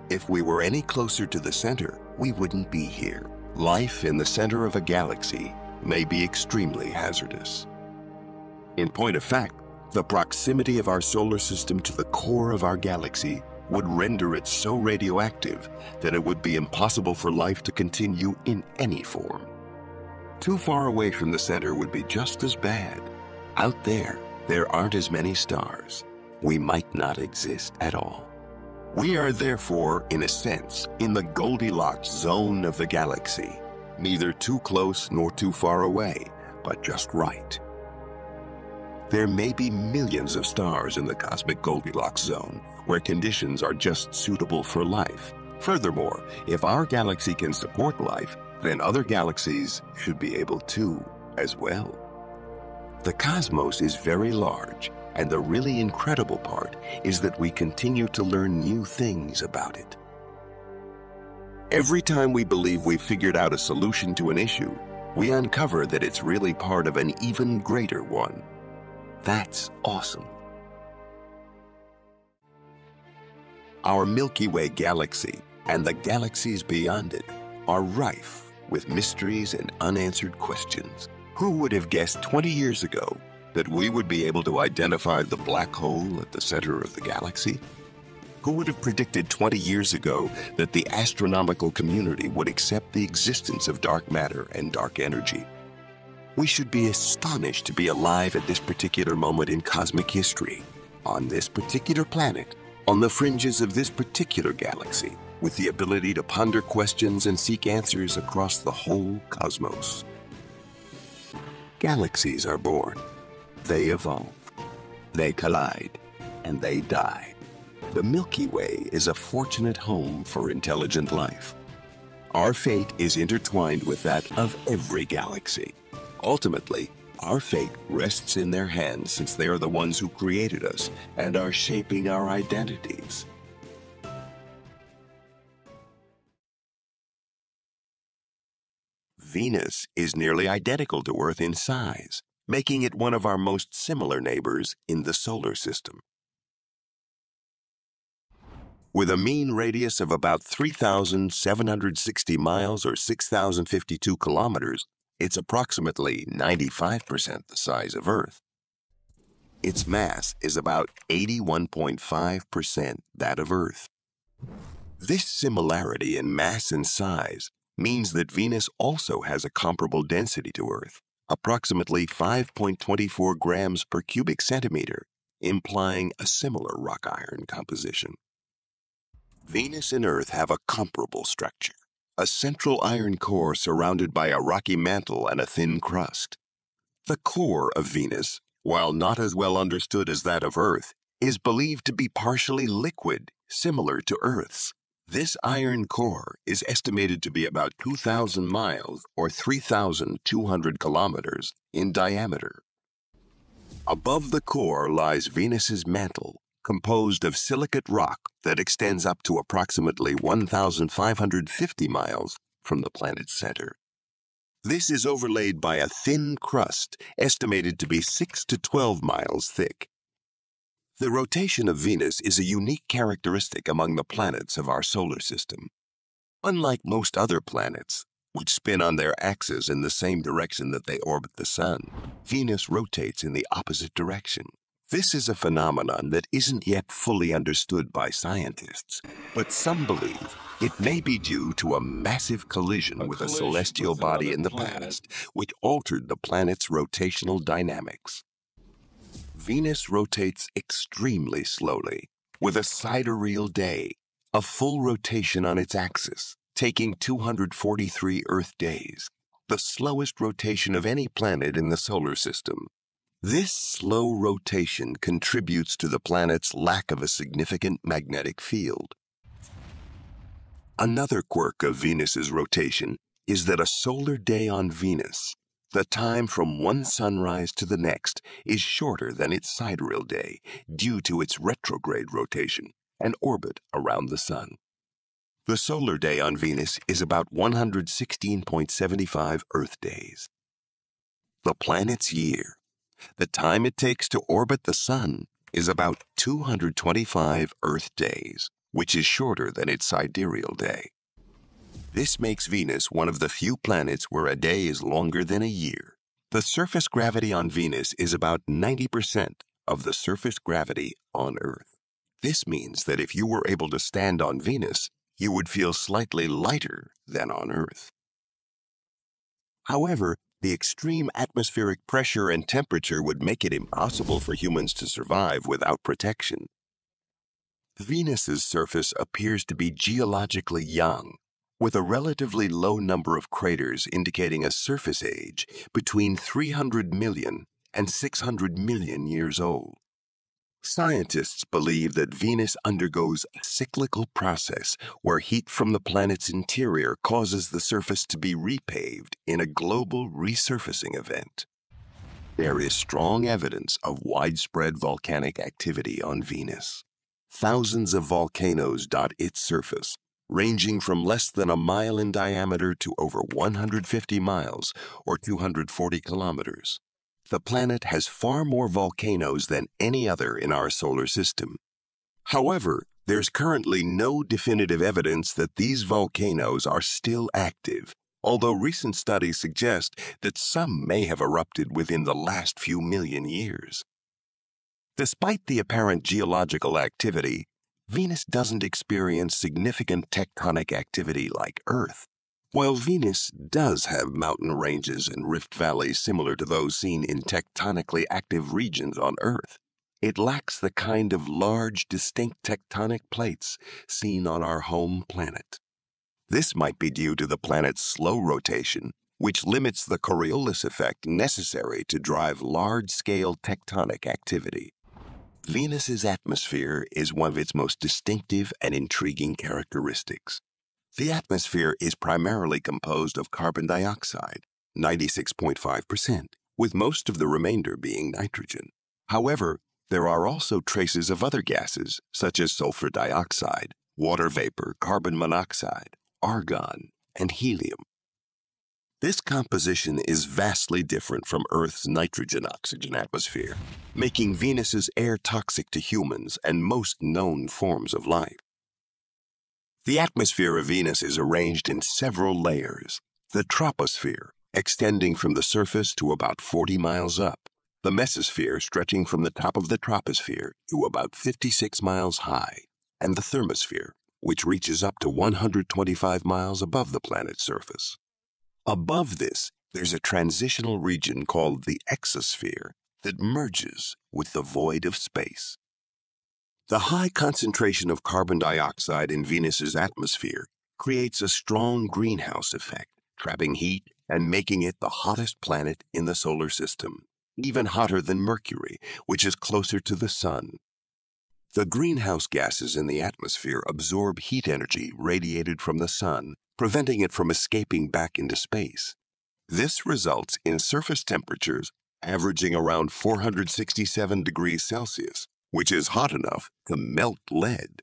If we were any closer to the center, we wouldn't be here. Life in the center of a galaxy may be extremely hazardous. In point of fact, the proximity of our solar system to the core of our galaxy would render it so radioactive that it would be impossible for life to continue in any form. Too far away from the center would be just as bad. Out there aren't as many stars. We might not exist at all. We are therefore, in a sense, in the Goldilocks zone of the galaxy, neither too close nor too far away, but just right. There may be millions of stars in the cosmic Goldilocks zone, where conditions are just suitable for life. Furthermore, if our galaxy can support life, then other galaxies should be able to as well. The cosmos is very large, and the really incredible part is that we continue to learn new things about it. Every time we believe we've figured out a solution to an issue, we uncover that it's really part of an even greater one. That's awesome. Our Milky Way galaxy and the galaxies beyond it are rife with mysteries and unanswered questions. Who would have guessed 20 years ago that we would be able to identify the black hole at the center of the galaxy? Who would have predicted 20 years ago that the astronomical community would accept the existence of dark matter and dark energy? We should be astonished to be alive at this particular moment in cosmic history, on this particular planet, on the fringes of this particular galaxy, with the ability to ponder questions and seek answers across the whole cosmos. Galaxies are born, they evolve, they collide, and they die. The Milky Way is a fortunate home for intelligent life. Our fate is intertwined with that of every galaxy. Ultimately, our fate rests in their hands since they are the ones who created us and are shaping our identities. Venus is nearly identical to Earth in size, making it one of our most similar neighbors in the solar system. With a mean radius of about 3,760 miles or 6,052 kilometers, it's approximately 95% the size of Earth. Its mass is about 81.5% that of Earth. This similarity in mass and size means that Venus also has a comparable density to Earth, approximately 5.24 grams per cubic centimeter, implying a similar rock-iron composition. Venus and Earth have a comparable structure, a central iron core surrounded by a rocky mantle and a thin crust. The core of Venus, while not as well understood as that of Earth, is believed to be partially liquid, similar to Earth's. This iron core is estimated to be about 2,000 miles or 3,200 kilometers in diameter. Above the core lies Venus's mantle, composed of silicate rock that extends up to approximately 1,550 miles from the planet's center. This is overlaid by a thin crust estimated to be 6 to 12 miles thick. The rotation of Venus is a unique characteristic among the planets of our solar system. Unlike most other planets, which spin on their axes in the same direction that they orbit the Sun, Venus rotates in the opposite direction. This is a phenomenon that isn't yet fully understood by scientists, but some believe it may be due to a massive collision with a celestial body in the past, which altered the planet's rotational dynamics. Venus rotates extremely slowly, with a sidereal day, a full rotation on its axis, taking 243 Earth days, the slowest rotation of any planet in the solar system. This slow rotation contributes to the planet's lack of a significant magnetic field. Another quirk of Venus's rotation is that a solar day on Venus, the time from one sunrise to the next, is shorter than its sidereal day due to its retrograde rotation and orbit around the Sun. The solar day on Venus is about 116.75 Earth days. The planet's year, the time it takes to orbit the Sun, is about 225 Earth days, which is shorter than its sidereal day. This makes Venus one of the few planets where a day is longer than a year. The surface gravity on Venus is about 90% of the surface gravity on Earth. This means that if you were able to stand on Venus, you would feel slightly lighter than on Earth. However, the extreme atmospheric pressure and temperature would make it impossible for humans to survive without protection. Venus's surface appears to be geologically young, with a relatively low number of craters indicating a surface age between 300 million and 600 million years old. Scientists believe that Venus undergoes a cyclical process where heat from the planet's interior causes the surface to be repaved in a global resurfacing event. There is strong evidence of widespread volcanic activity on Venus. Thousands of volcanoes dot its surface, ranging from less than a mile in diameter to over 150 miles or 240 kilometers. The planet has far more volcanoes than any other in our solar system. However, there's currently no definitive evidence that these volcanoes are still active, although recent studies suggest that some may have erupted within the last few million years. Despite the apparent geological activity, Venus doesn't experience significant tectonic activity like Earth. While Venus does have mountain ranges and rift valleys similar to those seen in tectonically active regions on Earth, it lacks the kind of large, distinct tectonic plates seen on our home planet. This might be due to the planet's slow rotation, which limits the Coriolis effect necessary to drive large-scale tectonic activity. Venus's atmosphere is one of its most distinctive and intriguing characteristics. The atmosphere is primarily composed of carbon dioxide, 96.5%, with most of the remainder being nitrogen. However, there are also traces of other gases, such as sulfur dioxide, water vapor, carbon monoxide, argon, and helium. This composition is vastly different from Earth's nitrogen-oxygen atmosphere, making Venus's air toxic to humans and most known forms of life. The atmosphere of Venus is arranged in several layers. The troposphere, extending from the surface to about 40 miles up. The mesosphere, stretching from the top of the troposphere to about 56 miles high. And the thermosphere, which reaches up to 125 miles above the planet's surface. Above this, there's a transitional region called the exosphere that merges with the void of space. The high concentration of carbon dioxide in Venus's atmosphere creates a strong greenhouse effect, trapping heat and making it the hottest planet in the solar system, even hotter than Mercury, which is closer to the Sun. The greenhouse gases in the atmosphere absorb heat energy radiated from the Sun, preventing it from escaping back into space. This results in surface temperatures averaging around 467 degrees Celsius, which is hot enough to melt lead.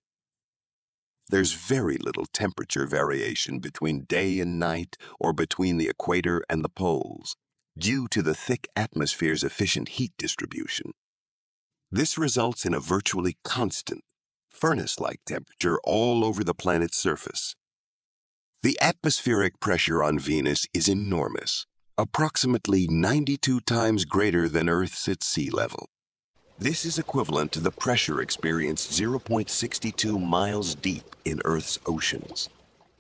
There's very little temperature variation between day and night or between the equator and the poles, due to the thick atmosphere's efficient heat distribution. This results in a virtually constant, furnace-like temperature all over the planet's surface. The atmospheric pressure on Venus is enormous, approximately 92 times greater than Earth's at sea level. This is equivalent to the pressure experienced 0.62 miles deep in Earth's oceans.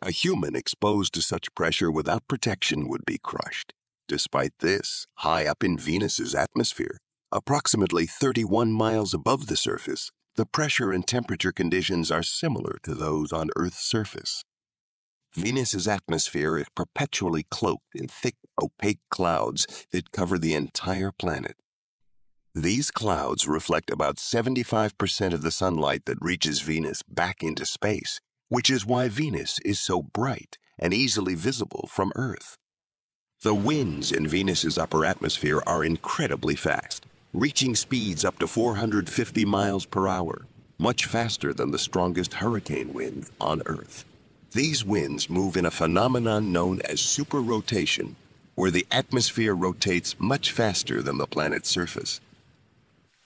A human exposed to such pressure without protection would be crushed. Despite this, high up in Venus's atmosphere, approximately 31 miles above the surface, the pressure and temperature conditions are similar to those on Earth's surface. Venus's atmosphere is perpetually cloaked in thick, opaque clouds that cover the entire planet. These clouds reflect about 75% of the sunlight that reaches Venus back into space, which is why Venus is so bright and easily visible from Earth. The winds in Venus's upper atmosphere are incredibly fast, reaching speeds up to 450 miles per hour, much faster than the strongest hurricane wind on Earth. These winds move in a phenomenon known as superrotation, where the atmosphere rotates much faster than the planet's surface.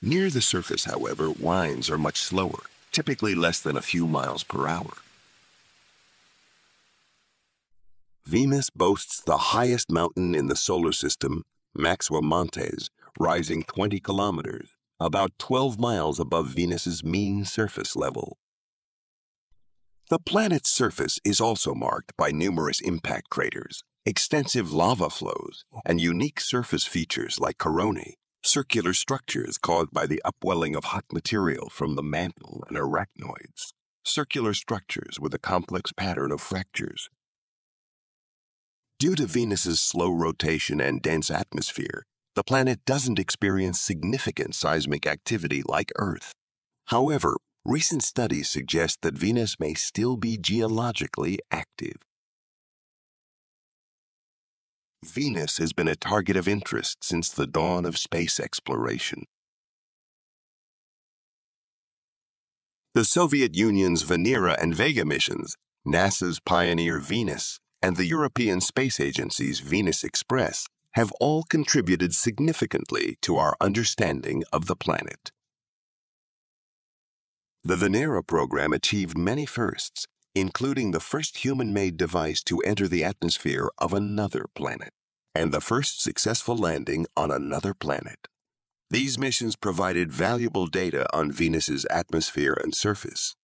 Near the surface, however, winds are much slower, typically less than a few miles per hour. Venus boasts the highest mountain in the solar system, Maxua Montes, rising 20 kilometers, about 12 miles above Venus's mean surface level. The planet's surface is also marked by numerous impact craters, extensive lava flows, and unique surface features like coronae, circular structures caused by the upwelling of hot material from the mantle and arachnoids, circular structures with a complex pattern of fractures. Due to Venus's slow rotation and dense atmosphere, the planet doesn't experience significant seismic activity like Earth. However, recent studies suggest that Venus may still be geologically active. Venus has been a target of interest since the dawn of space exploration. The Soviet Union's Venera and Vega missions, NASA's Pioneer Venus, and the European Space Agency's Venus Express have all contributed significantly to our understanding of the planet. The Venera program achieved many firsts, including the first human-made device to enter the atmosphere of another planet, and the first successful landing on another planet. These missions provided valuable data on Venus's atmosphere and surface.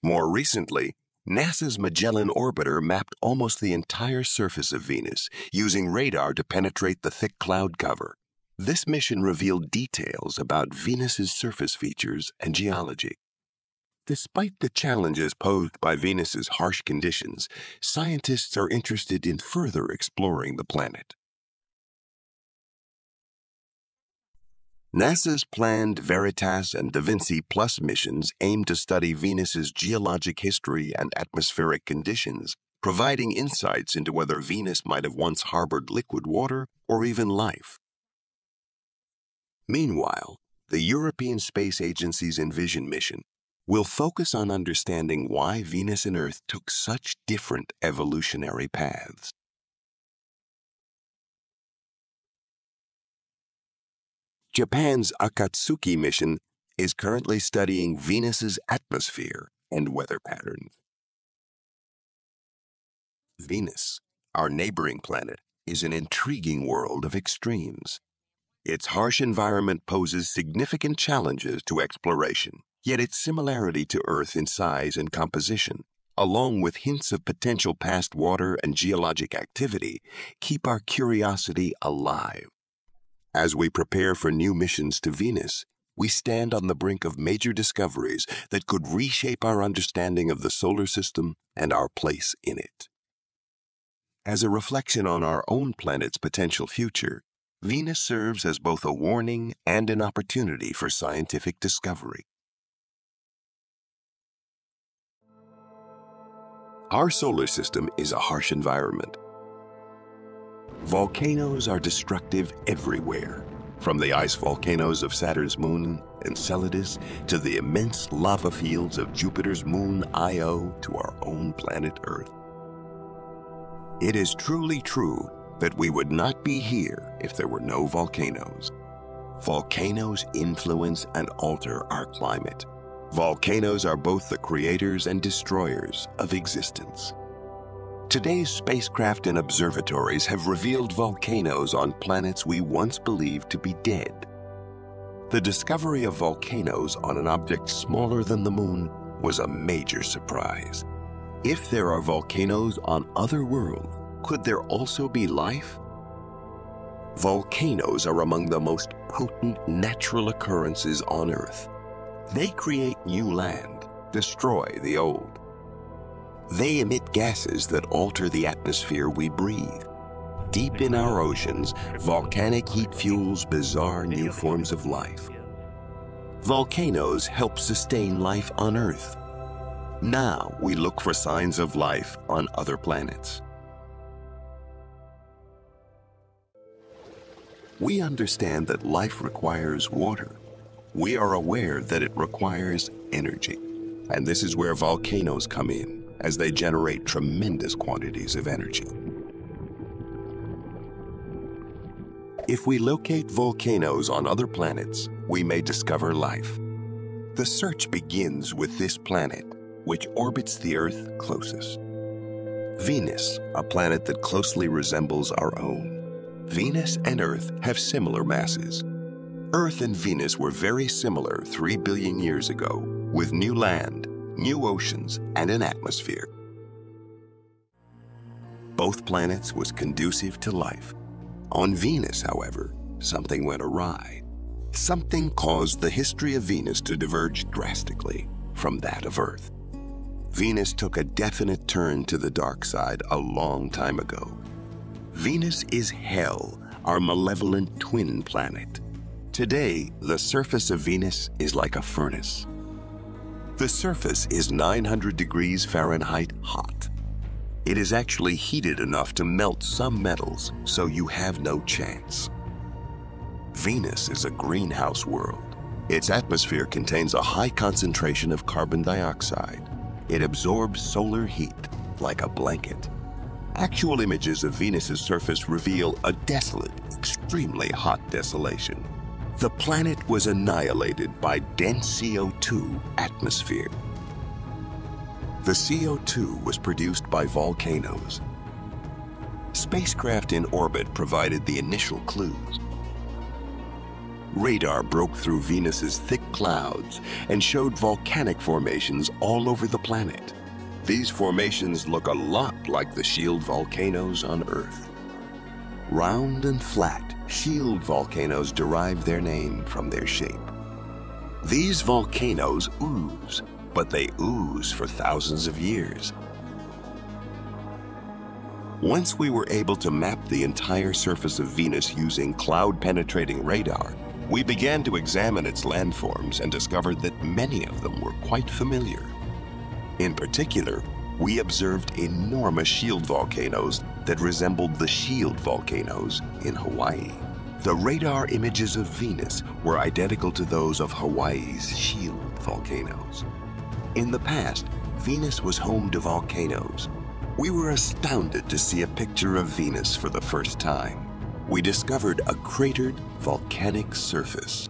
More recently, NASA's Magellan orbiter mapped almost the entire surface of Venus using radar to penetrate the thick cloud cover. This mission revealed details about Venus's surface features and geology. Despite the challenges posed by Venus's harsh conditions, scientists are interested in further exploring the planet. NASA's planned Veritas and Da Vinci Plus missions aim to study Venus's geologic history and atmospheric conditions, providing insights into whether Venus might have once harbored liquid water or even life. Meanwhile, the European Space Agency's Envision mission will focus on understanding why Venus and Earth took such different evolutionary paths. Japan's Akatsuki mission is currently studying Venus's atmosphere and weather patterns. Venus, our neighboring planet, is an intriguing world of extremes. Its harsh environment poses significant challenges to exploration, yet its similarity to Earth in size and composition, along with hints of potential past water and geologic activity, keep our curiosity alive. As we prepare for new missions to Venus, we stand on the brink of major discoveries that could reshape our understanding of the solar system and our place in it. As a reflection on our own planet's potential future, Venus serves as both a warning and an opportunity for scientific discovery. Our solar system is a harsh environment. Volcanoes are destructive everywhere, from the ice volcanoes of Saturn's moon, Enceladus, to the immense lava fields of Jupiter's moon, Io, to our own planet Earth. It is truly true that we would not be here if there were no volcanoes. Volcanoes influence and alter our climate. Volcanoes are both the creators and destroyers of existence. Today's spacecraft and observatories have revealed volcanoes on planets we once believed to be dead. The discovery of volcanoes on an object smaller than the moon was a major surprise. If there are volcanoes on other worlds, could there also be life? Volcanoes are among the most potent natural occurrences on Earth. They create new land, destroy the old. They emit gases that alter the atmosphere we breathe. Deep in our oceans, volcanic heat fuels bizarre new forms of life. Volcanoes help sustain life on Earth. Now we look for signs of life on other planets. We understand that life requires water. We are aware that it requires energy. And this is where volcanoes come in, as they generate tremendous quantities of energy. If we locate volcanoes on other planets, we may discover life. The search begins with this planet, which orbits the Earth closest. Venus, a planet that closely resembles our own. Venus and Earth have similar masses. Earth and Venus were very similar 3 billion years ago, with new land, new oceans, and an atmosphere. Both planets was conducive to life. On Venus, however, something went awry. Something caused the history of Venus to diverge drastically from that of Earth. Venus took a definite turn to the dark side a long time ago. Venus is Hell, our malevolent twin planet. Today, the surface of Venus is like a furnace. The surface is 900 degrees Fahrenheit hot. It is actually heated enough to melt some metals, so you have no chance. Venus is a greenhouse world. Its atmosphere contains a high concentration of carbon dioxide. It absorbs solar heat like a blanket. Actual images of Venus's surface reveal a desolate, extremely hot desolation. The planet was annihilated by dense CO2 atmosphere. The CO2 was produced by volcanoes. Spacecraft in orbit provided the initial clues. Radar broke through Venus's thick clouds and showed volcanic formations all over the planet. These formations look a lot like the shield volcanoes on Earth. Round and flat, shield volcanoes derive their name from their shape. These volcanoes ooze, but they ooze for thousands of years. Once we were able to map the entire surface of Venus using cloud-penetrating radar, we began to examine its landforms and discovered that many of them were quite familiar. In particular, we observed enormous shield volcanoes that resembled the shield volcanoes in Hawaii. The radar images of Venus were identical to those of Hawaii's shield volcanoes. In the past, Venus was home to volcanoes. We were astounded to see a picture of Venus for the first time. we discovered a cratered volcanic surface.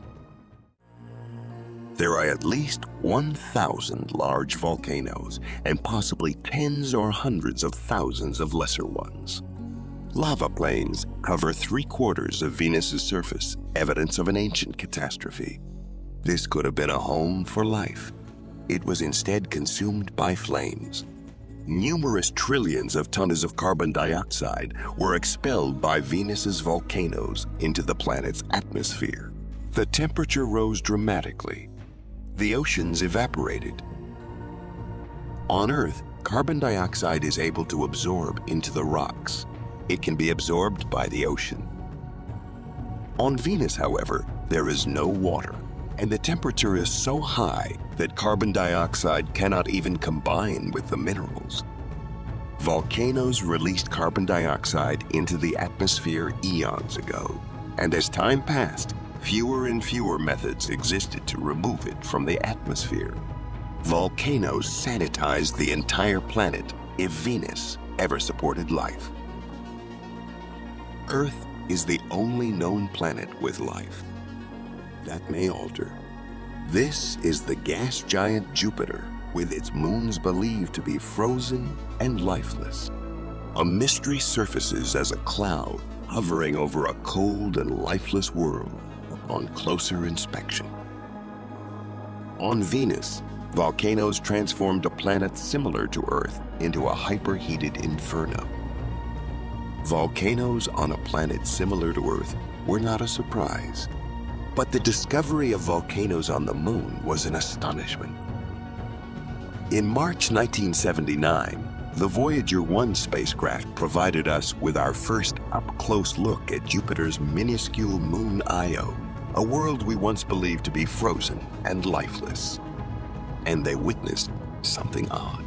There are at least 1,000 large volcanoes and possibly tens or hundreds of thousands of lesser ones. Lava plains cover 3/4 of Venus's surface, evidence of an ancient catastrophe. This could have been a home for life. It was instead consumed by flames. Numerous trillions of tons of carbon dioxide were expelled by Venus's volcanoes into the planet's atmosphere. The temperature rose dramatically. The oceans evaporated. On Earth, carbon dioxide is able to absorb into the rocks. It can be absorbed by the ocean. On Venus, however, there is no water, and the temperature is so high that carbon dioxide cannot even combine with the minerals. Volcanoes released carbon dioxide into the atmosphere eons ago, and as time passed, fewer and fewer methods existed to remove it from the atmosphere. Volcanoes sanitized the entire planet if Venus ever supported life. Earth is the only known planet with life. That may alter. This is the gas giant Jupiter, with its moons believed to be frozen and lifeless. A mystery surfaces as a cloud hovering over a cold and lifeless world upon closer inspection. On Venus, volcanoes transformed a planet similar to Earth into a hyperheated inferno. Volcanoes on a planet similar to Earth were not a surprise, but the discovery of volcanoes on the Moon was an astonishment. In March 1979, the Voyager 1 spacecraft provided us with our first up-close look at Jupiter's minuscule moon Io, a world we once believed to be frozen and lifeless. And they witnessed something odd.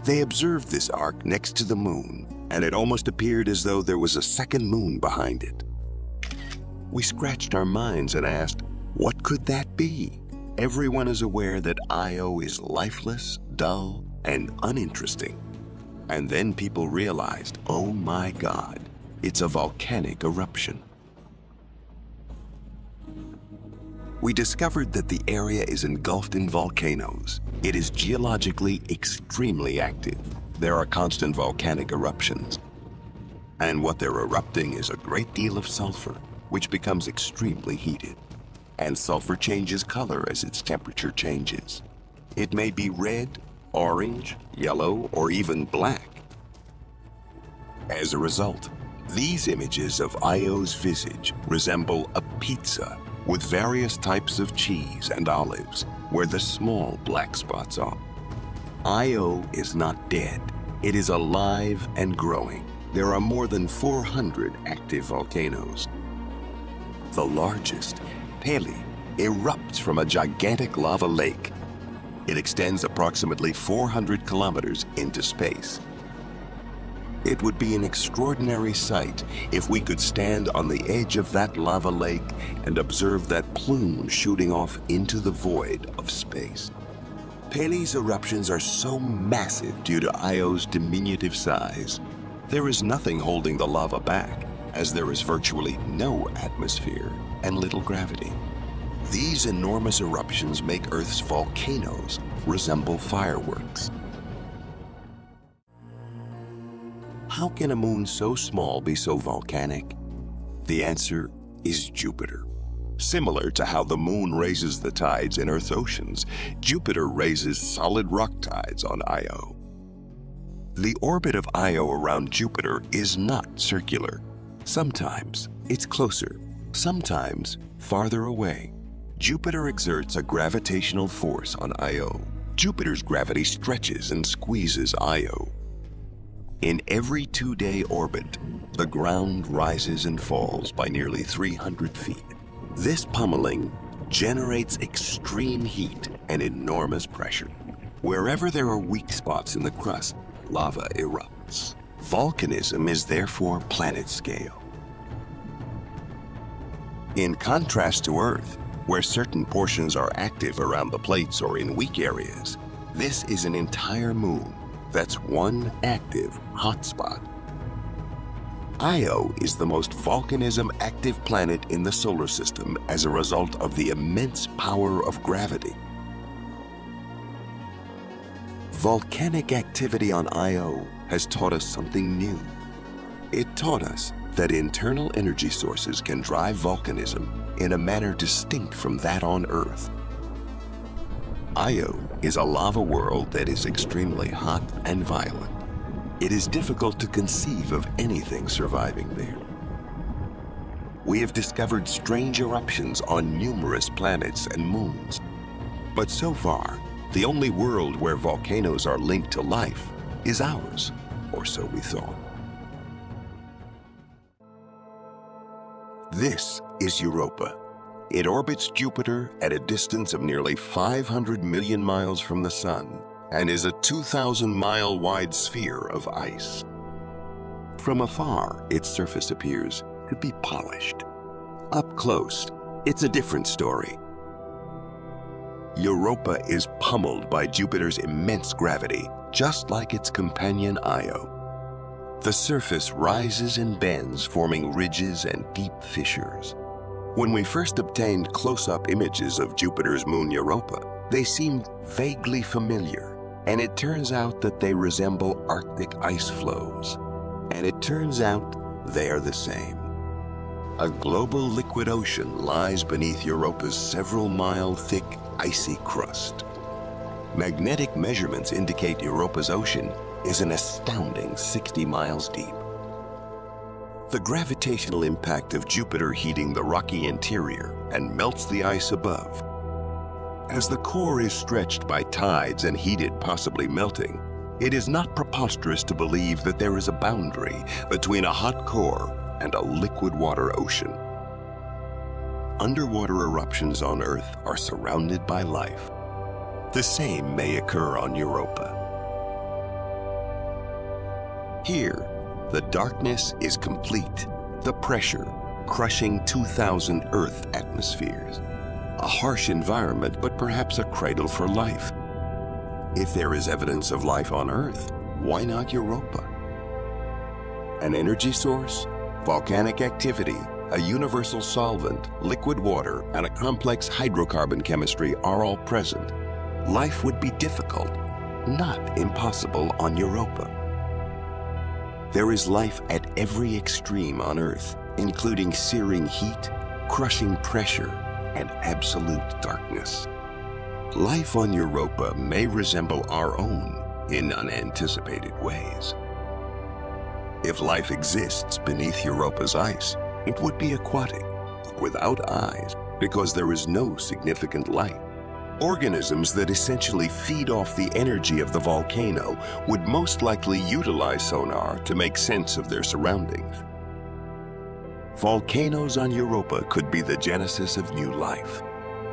They observed this arc next to the moon, and it almost appeared as though there was a second moon behind it. We scratched our minds and asked, what could that be? Everyone is aware that Io is lifeless, dull, and uninteresting. And then people realized, oh my God, it's a volcanic eruption. We discovered that the area is engulfed in volcanoes. It is geologically extremely active. There are constant volcanic eruptions. And what they're erupting is a great deal of sulfur, which becomes extremely heated. And sulfur changes color as its temperature changes. It may be red, orange, yellow, or even black. As a result, these images of Io's visage resemble a pizza with various types of cheese and olives where the small black spots are. Io is not dead. It is alive and growing. There are more than 400 active volcanoes. The largest, Pelee, erupts from a gigantic lava lake. It extends approximately 400 kilometers into space. It would be an extraordinary sight if we could stand on the edge of that lava lake and observe that plume shooting off into the void of space. Pelee's eruptions are so massive due to Io's diminutive size. There is nothing holding the lava back, as there is virtually no atmosphere and little gravity. These enormous eruptions make Earth's volcanoes resemble fireworks. How can a moon so small be so volcanic? The answer is Jupiter. Similar to how the moon raises the tides in Earth's oceans, Jupiter raises solid rock tides on Io. The orbit of Io around Jupiter is not circular. Sometimes it's closer, sometimes farther away. Jupiter exerts a gravitational force on Io. Jupiter's gravity stretches and squeezes Io. In every 2-day orbit, the ground rises and falls by nearly 300 feet. This pummeling generates extreme heat and enormous pressure. Wherever there are weak spots in the crust, lava erupts. Volcanism is therefore planet scale. In contrast to Earth, where certain portions are active around the plates or in weak areas, this is an entire moon that's one active hotspot. Io is the most volcanism-active planet in the solar system as a result of the immense power of gravity. Volcanic activity on Io has taught us something new. It taught us that internal energy sources can drive volcanism in a manner distinct from that on Earth. Io is a lava world that is extremely hot and violent. It is difficult to conceive of anything surviving there. We have discovered strange eruptions on numerous planets and moons. But so far, the only world where volcanoes are linked to life is ours, or so we thought. This is Europa. It orbits Jupiter at a distance of nearly 500 million miles from the Sun and is a 2,000-mile wide sphere of ice. From afar, its surface appears to be polished. Up close, it's a different story. Europa is pummeled by Jupiter's immense gravity, just like its companion Io. The surface rises and bends, forming ridges and deep fissures. When we first obtained close-up images of Jupiter's moon Europa, they seemed vaguely familiar, and it turns out that they resemble Arctic ice flows. And it turns out they are the same. A global liquid ocean lies beneath Europa's several-mile-thick icy crust. Magnetic measurements indicate Europa's ocean is an astounding 60 miles deep. The gravitational impact of Jupiter heating the rocky interior and melts the ice above. As the core is stretched by tides and heated, possibly melting, it is not preposterous to believe that there is a boundary between a hot core and a liquid water ocean. Underwater eruptions on Earth are surrounded by life. The same may occur on Europa. Here, the darkness is complete, the pressure crushing 2,000 Earth atmospheres. A harsh environment, but perhaps a cradle for life. If there is evidence of life on Earth, why not Europa? An energy source, volcanic activity, a universal solvent, liquid water, and a complex hydrocarbon chemistry are all present. Life would be difficult, not impossible on Europa. There is life at every extreme on Earth, including searing heat, crushing pressure, and absolute darkness. Life on Europa may resemble our own in unanticipated ways. If life exists beneath Europa's ice, it would be aquatic, without eyes, because there is no significant light. Organisms that essentially feed off the energy of the volcano would most likely utilize sonar to make sense of their surroundings. Volcanoes on Europa could be the genesis of new life.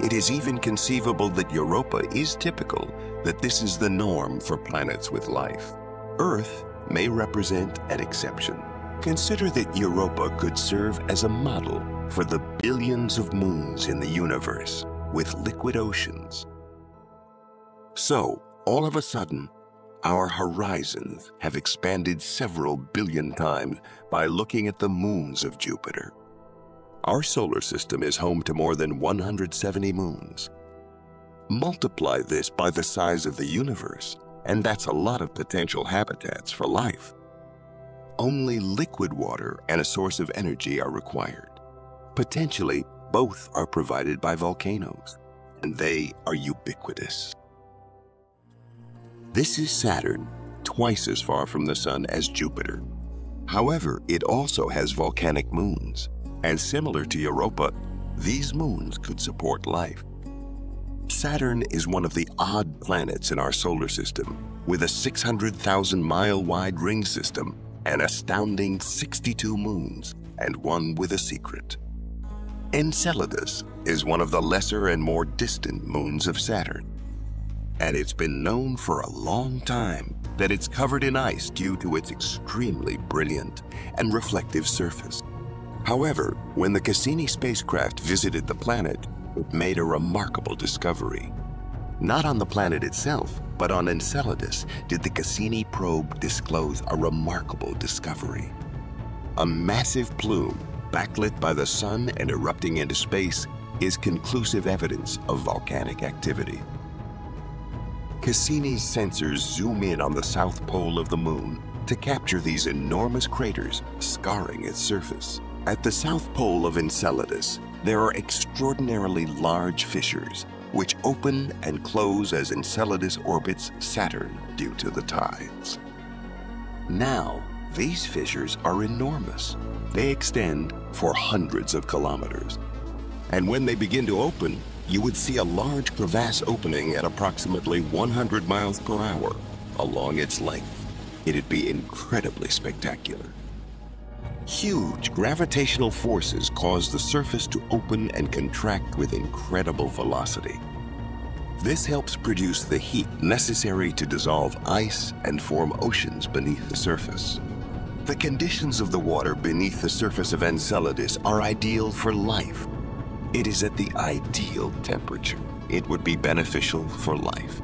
It is even conceivable that Europa is typical, that this is the norm for planets with life. Earth may represent an exception. Consider that Europa could serve as a model for the billions of moons in the universe with liquid oceans. So, all of a sudden, our horizons have expanded several billion times by looking at the moons of Jupiter. Our solar system is home to more than 170 moons. Multiply this by the size of the universe, and that's a lot of potential habitats for life. Only liquid water and a source of energy are required. Potentially, both are provided by volcanoes, and they are ubiquitous. This is Saturn, twice as far from the Sun as Jupiter. However, it also has volcanic moons, and similar to Europa, these moons could support life. Saturn is one of the odd planets in our solar system, with a 600,000-mile wide ring system, an astounding 62 moons, and one with a secret. Enceladus is one of the lesser and more distant moons of Saturn, and it's been known for a long time that it's covered in ice due to its extremely brilliant and reflective surface. However, when the Cassini spacecraft visited the planet, it made a remarkable discovery. Not on the planet itself, but on Enceladus did the Cassini probe disclose a remarkable discovery. A massive plume, backlit by the sun and erupting into space, is conclusive evidence of volcanic activity. Cassini's sensors zoom in on the south pole of the moon to capture these enormous craters scarring its surface. At the south pole of Enceladus, there are extraordinarily large fissures, which open and close as Enceladus orbits Saturn due to the tides. Now, these fissures are enormous. They extend for hundreds of kilometers. And when they begin to open, you would see a large crevasse opening at approximately 100 miles per hour along its length. It'd be incredibly spectacular. Huge gravitational forces cause the surface to open and contract with incredible velocity. This helps produce the heat necessary to dissolve ice and form oceans beneath the surface. The conditions of the water beneath the surface of Enceladus are ideal for life. It is at the ideal temperature. It would be beneficial for life.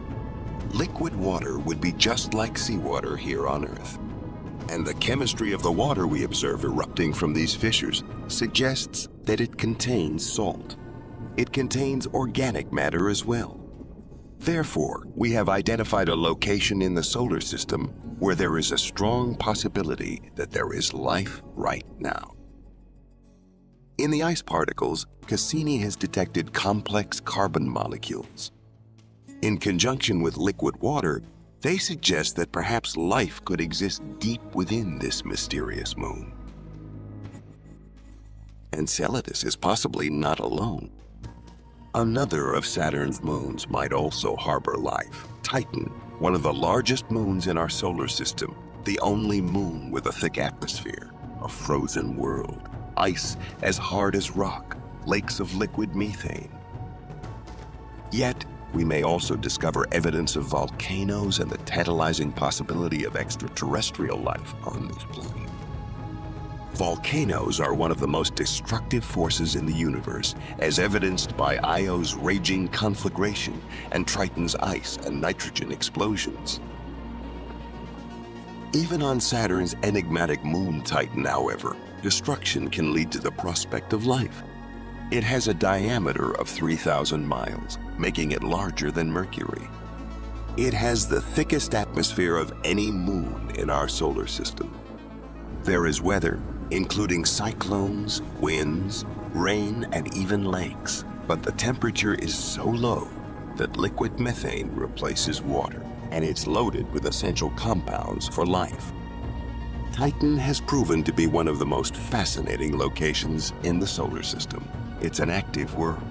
Liquid water would be just like seawater here on Earth. And the chemistry of the water we observe erupting from these fissures suggests that it contains salt. It contains organic matter as well. Therefore, we have identified a location in the solar system where there is a strong possibility that there is life right now. In the ice particles, Cassini has detected complex carbon molecules. In conjunction with liquid water, they suggest that perhaps life could exist deep within this mysterious moon. Enceladus is possibly not alone. Another of Saturn's moons might also harbor life, Titan, one of the largest moons in our solar system, the only moon with a thick atmosphere, a frozen world, ice as hard as rock, lakes of liquid methane. Yet, we may also discover evidence of volcanoes and the tantalizing possibility of extraterrestrial life on this planet. Volcanoes are one of the most destructive forces in the universe, as evidenced by Io's raging conflagration and Triton's ice and nitrogen explosions. Even on Saturn's enigmatic moon Titan, however, destruction can lead to the prospect of life. It has a diameter of 3,000 miles, making it larger than Mercury. It has the thickest atmosphere of any moon in our solar system. There is weather, including cyclones, winds, rain, and even lakes. But the temperature is so low that liquid methane replaces water, and it's loaded with essential compounds for life. Titan has proven to be one of the most fascinating locations in the solar system. It's an active world.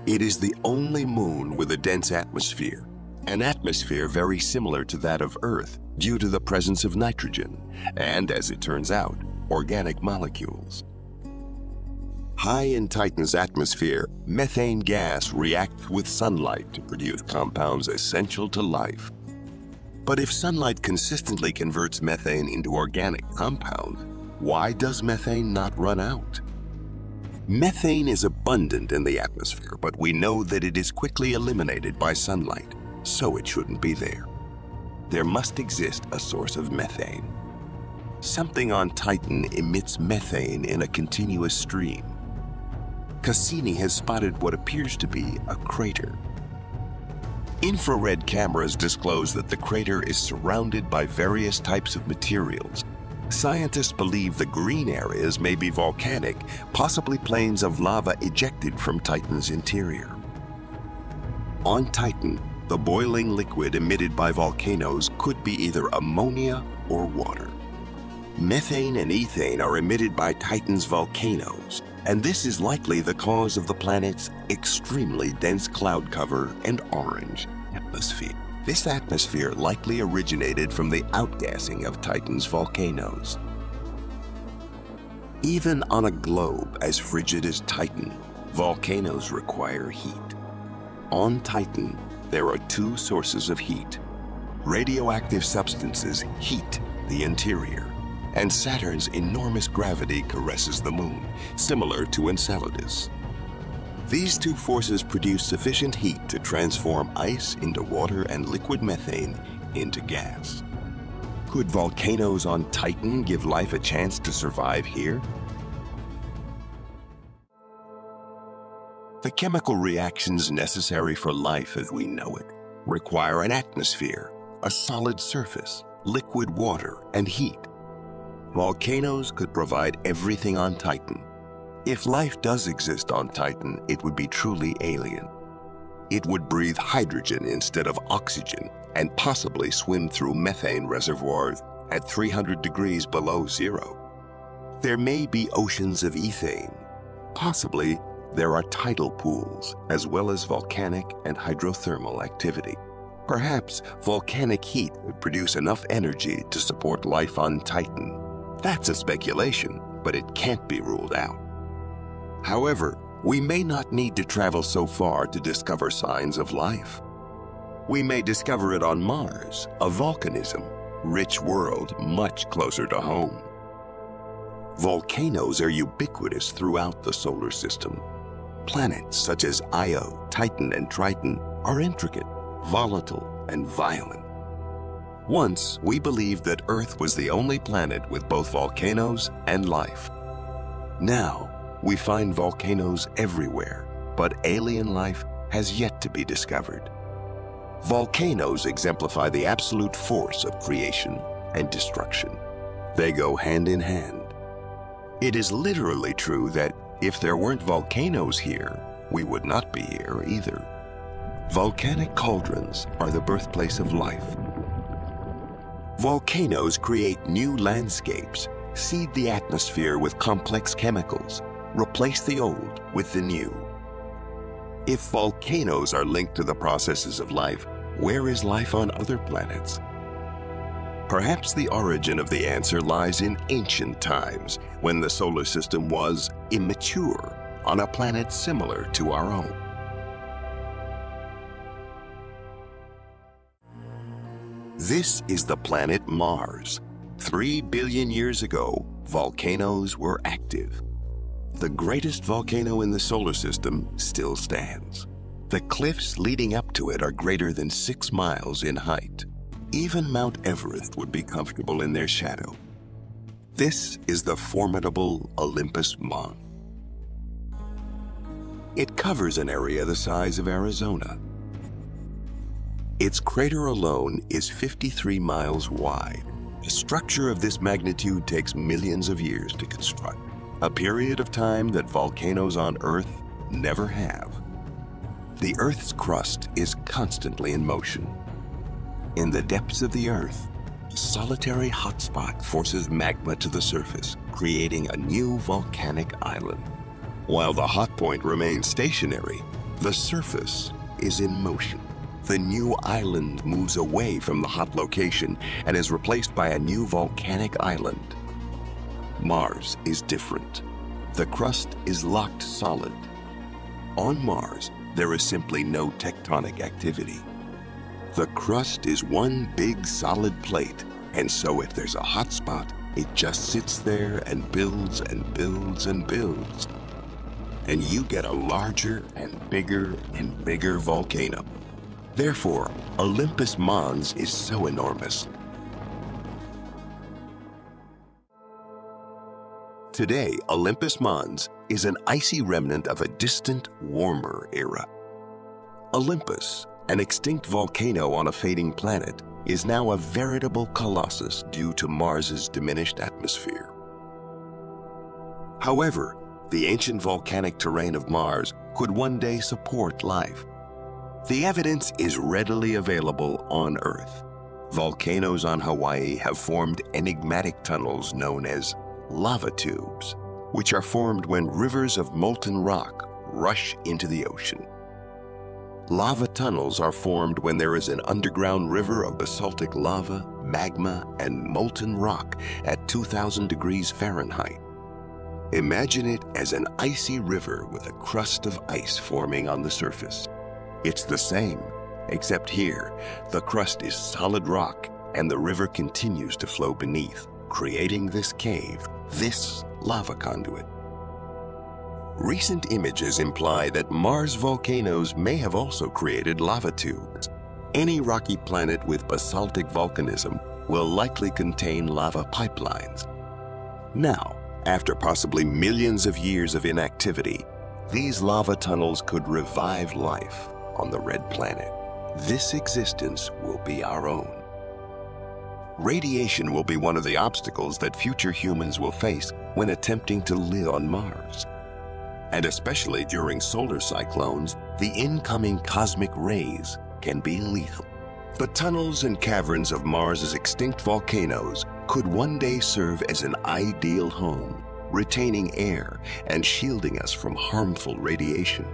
It is the only moon with a dense atmosphere, an atmosphere very similar to that of Earth due to the presence of nitrogen and, as it turns out, organic molecules. High in Titan's atmosphere, methane gas reacts with sunlight to produce compounds essential to life. But if sunlight consistently converts methane into organic compounds, why does methane not run out? Methane is abundant in the atmosphere, but we know that it is quickly eliminated by sunlight, so it shouldn't be there. There must exist a source of methane. Something on Titan emits methane in a continuous stream. Cassini has spotted what appears to be a crater. Infrared cameras disclose that the crater is surrounded by various types of materials. Scientists believe the green areas may be volcanic, possibly plains of lava ejected from Titan's interior. On Titan, the boiling liquid emitted by volcanoes could be either ammonia or water. Methane and ethane are emitted by Titan's volcanoes, and this is likely the cause of the planet's extremely dense cloud cover and orange atmosphere. This atmosphere likely originated from the outgassing of Titan's volcanoes. Even on a globe as frigid as Titan, volcanoes require heat. On Titan, there are two sources of heat. Radioactive substances heat the interior, and Saturn's enormous gravity caresses the moon, similar to Enceladus. These two forces produce sufficient heat to transform ice into water and liquid methane into gas. Could volcanoes on Titan give life a chance to survive here? The chemical reactions necessary for life as we know it require an atmosphere, a solid surface, liquid water, and heat. Volcanoes could provide everything on Titan. If life does exist on Titan, it would be truly alien. It would breathe hydrogen instead of oxygen and possibly swim through methane reservoirs at 300 degrees below zero. There may be oceans of ethane. Possibly, there are tidal pools as well as volcanic and hydrothermal activity. Perhaps volcanic heat would produce enough energy to support life on Titan. That's a speculation, but it can't be ruled out. However, we may not need to travel so far to discover signs of life. We may discover it on Mars, a volcanism-rich world much closer to home. Volcanoes are ubiquitous throughout the solar system. Planets such as Io, Titan, and Triton are intricate, volatile, and violent. Once, we believed that Earth was the only planet with both volcanoes and life. Now, we find volcanoes everywhere, but alien life has yet to be discovered. Volcanoes exemplify the absolute force of creation and destruction. They go hand in hand. It is literally true that if there weren't volcanoes here, we would not be here either. Volcanic cauldrons are the birthplace of life. Volcanoes create new landscapes, seed the atmosphere with complex chemicals, replace the old with the new. If volcanoes are linked to the processes of life, where is life on other planets? Perhaps the origin of the answer lies in ancient times, when the solar system was immature on a planet similar to our own. This is the planet Mars. 3 billion years ago, volcanoes were active. The greatest volcano in the solar system still stands. The cliffs leading up to it are greater than 6 miles in height. Even Mount Everest would be comfortable in their shadow. This is the formidable Olympus Mons. It covers an area the size of Arizona. Its crater alone is 53 miles wide. A structure of this magnitude takes millions of years to construct, a period of time that volcanoes on Earth never have. The Earth's crust is constantly in motion. In the depths of the Earth, a solitary hotspot forces magma to the surface, creating a new volcanic island. While the hot point remains stationary, the surface is in motion. The new island moves away from the hot location and is replaced by a new volcanic island. Mars is different. The crust is locked solid. On Mars, there is simply no tectonic activity. The crust is one big solid plate, and so if there's a hot spot, it just sits there and builds and builds and builds. And you get a larger and bigger volcano. Therefore, Olympus Mons is so enormous. Today, Olympus Mons is an icy remnant of a distant, warmer era. Olympus, an extinct volcano on a fading planet, is now a veritable colossus due to Mars's diminished atmosphere. However, the ancient volcanic terrain of Mars could one day support life. The evidence is readily available on Earth. Volcanoes on Hawaii have formed enigmatic tunnels known as lava tubes, which are formed when rivers of molten rock rush into the ocean. Lava tunnels are formed when there is an underground river of basaltic lava, magma, and molten rock at 2,000 degrees Fahrenheit. Imagine it as an icy river with a crust of ice forming on the surface. It's the same, except here, the crust is solid rock and the river continues to flow beneath, creating this cave, this lava conduit. Recent images imply that Mars volcanoes may have also created lava tubes. Any rocky planet with basaltic volcanism will likely contain lava pipelines. Now, after possibly millions of years of inactivity, these lava tunnels could revive life on the red planet. This existence will be our own. Radiation will be one of the obstacles that future humans will face when attempting to live on Mars. And especially during solar cyclones, the incoming cosmic rays can be lethal. The tunnels and caverns of Mars's extinct volcanoes could one day serve as an ideal home, retaining air and shielding us from harmful radiation.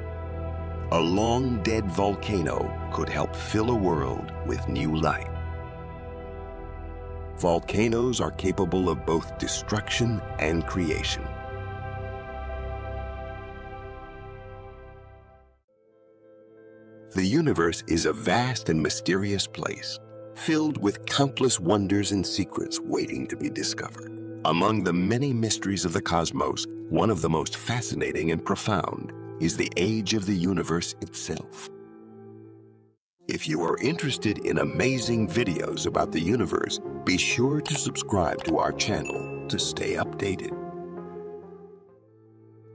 A long-dead volcano could help fill a world with new life. Volcanoes are capable of both destruction and creation. The universe is a vast and mysterious place, filled with countless wonders and secrets waiting to be discovered. Among the many mysteries of the cosmos, one of the most fascinating and profound is the age of the universe itself. If you are interested in amazing videos about the universe, be sure to subscribe to our channel to stay updated.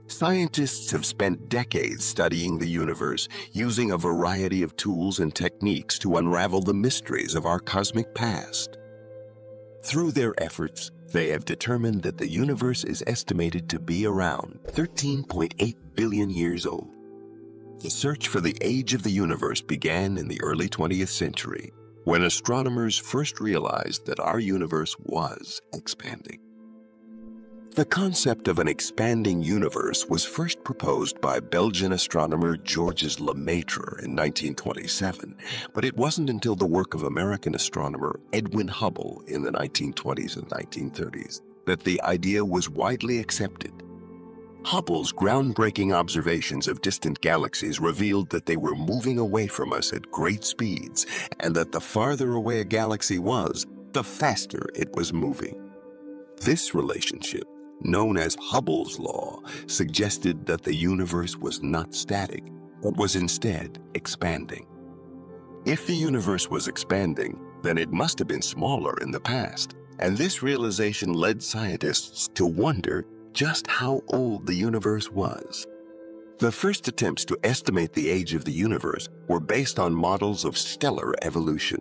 Scientists have spent decades studying the universe, using a variety of tools and techniques to unravel the mysteries of our cosmic past. Through their efforts, they have determined that the universe is estimated to be around 13.8 billion years old. The search for the age of the universe began in the early 20th century, when astronomers first realized that our universe was expanding. The concept of an expanding universe was first proposed by Belgian astronomer Georges Lemaitre in 1927, but it wasn't until the work of American astronomer Edwin Hubble in the 1920s and 1930s that the idea was widely accepted. Hubble's groundbreaking observations of distant galaxies revealed that they were moving away from us at great speeds, and that the farther away a galaxy was, the faster it was moving. This relationship, known as Hubble's law, suggested that the universe was not static, but was instead expanding. If the universe was expanding, then it must have been smaller in the past, and this realization led scientists to wonder just how old the universe was. The first attempts to estimate the age of the universe were based on models of stellar evolution.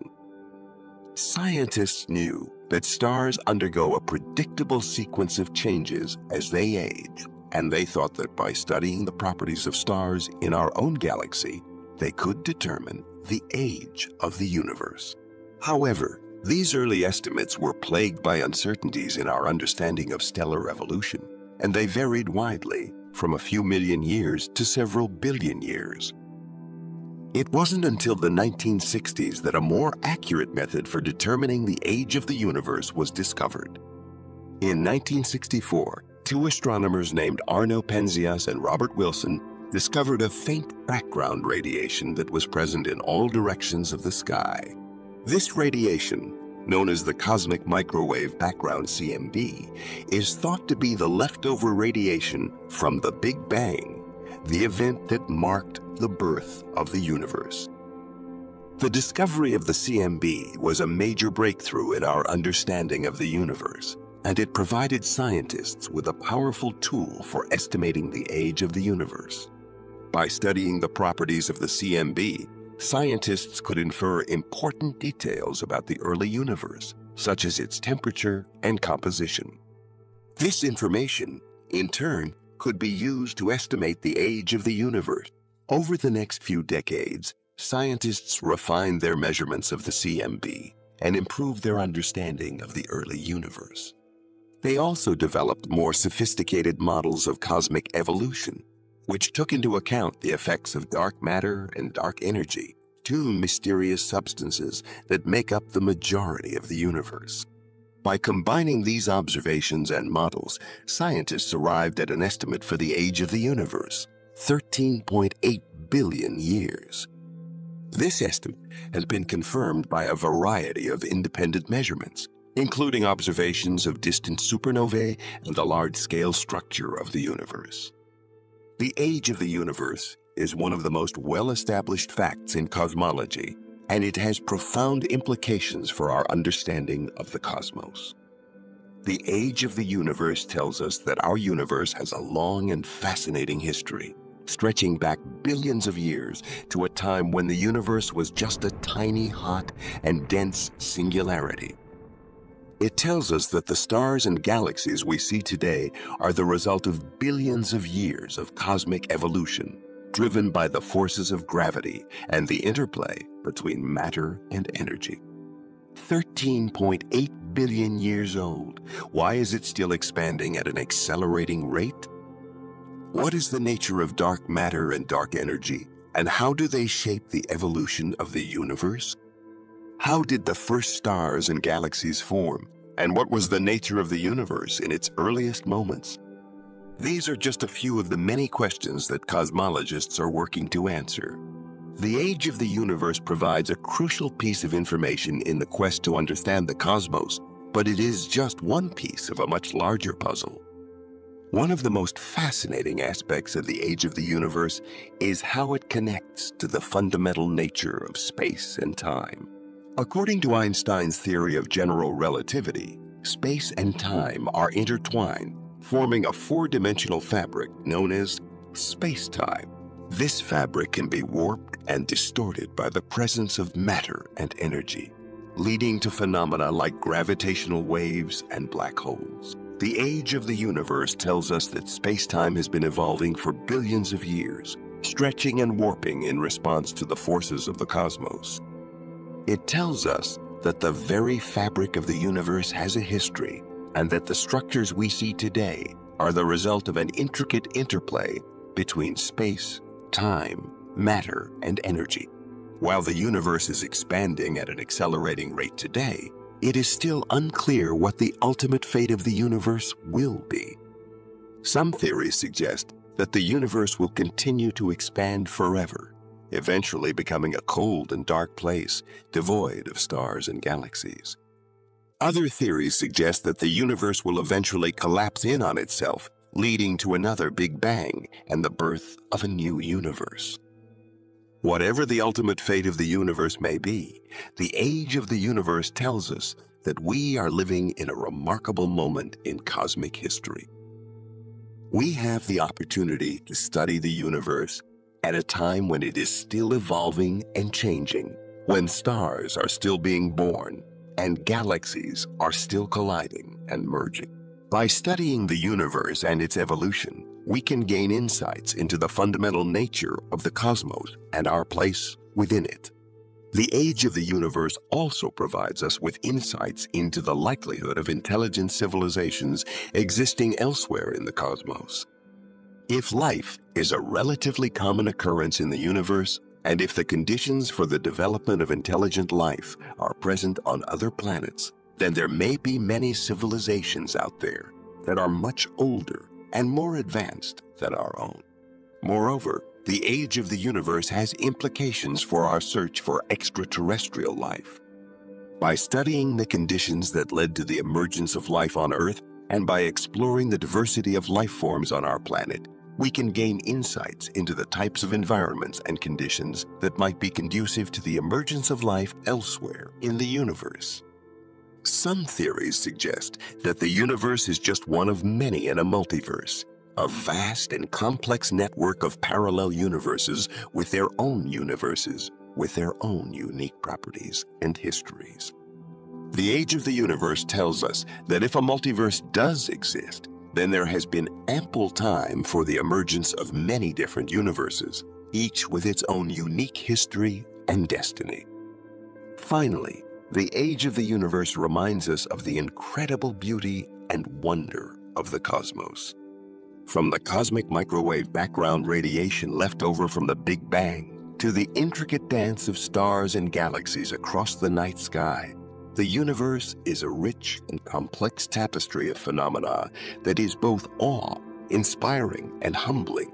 Scientists knew that stars undergo a predictable sequence of changes as they age, and they thought that by studying the properties of stars in our own galaxy, they could determine the age of the universe. However, these early estimates were plagued by uncertainties in our understanding of stellar evolution, and they varied widely from a few million years to several billion years. It wasn't until the 1960s that a more accurate method for determining the age of the universe was discovered. In 1964, two astronomers named Arno Penzias and Robert Wilson discovered a faint background radiation that was present in all directions of the sky. This radiation, known as the cosmic microwave background CMB, is thought to be the leftover radiation from the Big Bang, the event that marked the birth of the universe. The discovery of the CMB was a major breakthrough in our understanding of the universe, and it provided scientists with a powerful tool for estimating the age of the universe. By studying the properties of the CMB, scientists could infer important details about the early universe, such as its temperature and composition. This information, in turn, could be used to estimate the age of the universe. Over the next few decades, scientists refined their measurements of the CMB and improved their understanding of the early universe. They also developed more sophisticated models of cosmic evolution, which took into account the effects of dark matter and dark energy, two mysterious substances that make up the majority of the universe. By combining these observations and models, scientists arrived at an estimate for the age of the universe, 13.8 billion years. This estimate has been confirmed by a variety of independent measurements, including observations of distant supernovae and the large-scale structure of the universe. The age of the universe is one of the most well-established facts in cosmology, and it has profound implications for our understanding of the cosmos. The age of the universe tells us that our universe has a long and fascinating history, stretching back billions of years to a time when the universe was just a tiny, hot, and dense singularity. It tells us that the stars and galaxies we see today are the result of billions of years of cosmic evolution, driven by the forces of gravity and the interplay between matter and energy. 13.8 billion years old. Why is it still expanding at an accelerating rate? What is the nature of dark matter and dark energy, and how do they shape the evolution of the universe? How did the first stars and galaxies form, and what was the nature of the universe in its earliest moments? These are just a few of the many questions that cosmologists are working to answer. The age of the universe provides a crucial piece of information in the quest to understand the cosmos, but it is just one piece of a much larger puzzle. One of the most fascinating aspects of the age of the universe is how it connects to the fundamental nature of space and time. According to Einstein's theory of general relativity, space and time are intertwined, forming a four-dimensional fabric known as space-time. This fabric can be warped and distorted by the presence of matter and energy, leading to phenomena like gravitational waves and black holes. The age of the universe tells us that space-time has been evolving for billions of years, stretching and warping in response to the forces of the cosmos. It tells us that the very fabric of the universe has a history, and that the structures we see today are the result of an intricate interplay between space, time, matter, and energy. While the universe is expanding at an accelerating rate today, it is still unclear what the ultimate fate of the universe will be. Some theories suggest that the universe will continue to expand forever, eventually becoming a cold and dark place, devoid of stars and galaxies. Other theories suggest that the universe will eventually collapse in on itself, leading to another Big Bang and the birth of a new universe. Whatever the ultimate fate of the universe may be, the age of the universe tells us that we are living in a remarkable moment in cosmic history. We have the opportunity to study the universe at a time when it is still evolving and changing, when stars are still being born and galaxies are still colliding and merging. By studying the universe and its evolution, we can gain insights into the fundamental nature of the cosmos and our place within it. The age of the universe also provides us with insights into the likelihood of intelligent civilizations existing elsewhere in the cosmos. If life is a relatively common occurrence in the universe, and if the conditions for the development of intelligent life are present on other planets, then there may be many civilizations out there that are much older and more advanced than our own. Moreover, the age of the universe has implications for our search for extraterrestrial life. By studying the conditions that led to the emergence of life on Earth, and by exploring the diversity of life forms on our planet, we can gain insights into the types of environments and conditions that might be conducive to the emergence of life elsewhere in the universe. Some theories suggest that the universe is just one of many in a multiverse, a vast and complex network of parallel universes with their own universes, with their own unique properties and histories. The age of the universe tells us that if a multiverse does exist, then there has been ample time for the emergence of many different universes, each with its own unique history and destiny. Finally, the age of the universe reminds us of the incredible beauty and wonder of the cosmos. From the cosmic microwave background radiation left over from the Big Bang to the intricate dance of stars and galaxies across the night sky, the universe is a rich and complex tapestry of phenomena that is both awe-inspiring and humbling.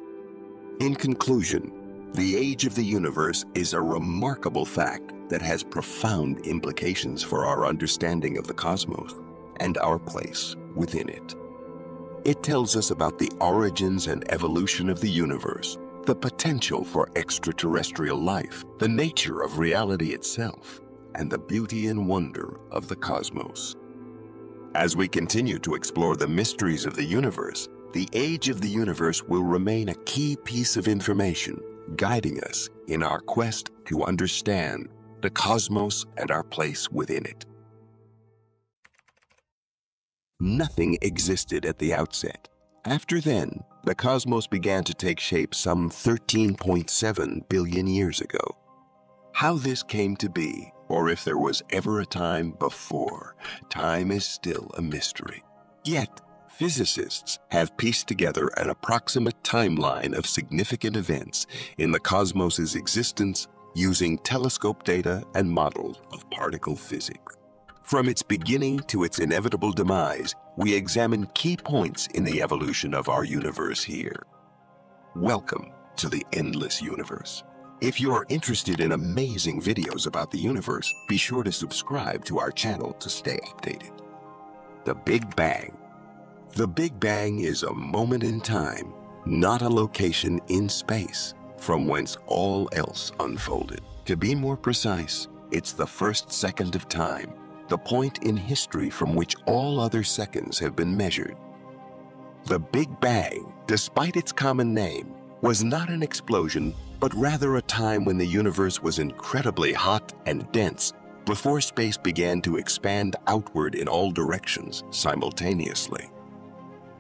In conclusion, the age of the universe is a remarkable fact that has profound implications for our understanding of the cosmos and our place within it. It tells us about the origins and evolution of the universe, the potential for extraterrestrial life, the nature of reality itself, and the beauty and wonder of the cosmos. As we continue to explore the mysteries of the universe, the age of the universe will remain a key piece of information, guiding us in our quest to understand the cosmos and our place within it. Nothing existed at the outset. After then, the cosmos began to take shape some 13.7 billion years ago. How this came to be, or if there was ever a time before, time is still a mystery. Yet, physicists have pieced together an approximate timeline of significant events in the cosmos's existence using telescope data and models of particle physics. From its beginning to its inevitable demise, we examine key points in the evolution of our universe here. Welcome to the Endless Universe. If you are interested in amazing videos about the universe, be sure to subscribe to our channel to stay updated. The Big Bang. The Big Bang is a moment in time, not a location in space, from whence all else unfolded. To be more precise, it's the first second of time, the point in history from which all other seconds have been measured. The Big Bang, despite its common name, was not an explosion, but rather a time when the universe was incredibly hot and dense before space began to expand outward in all directions simultaneously.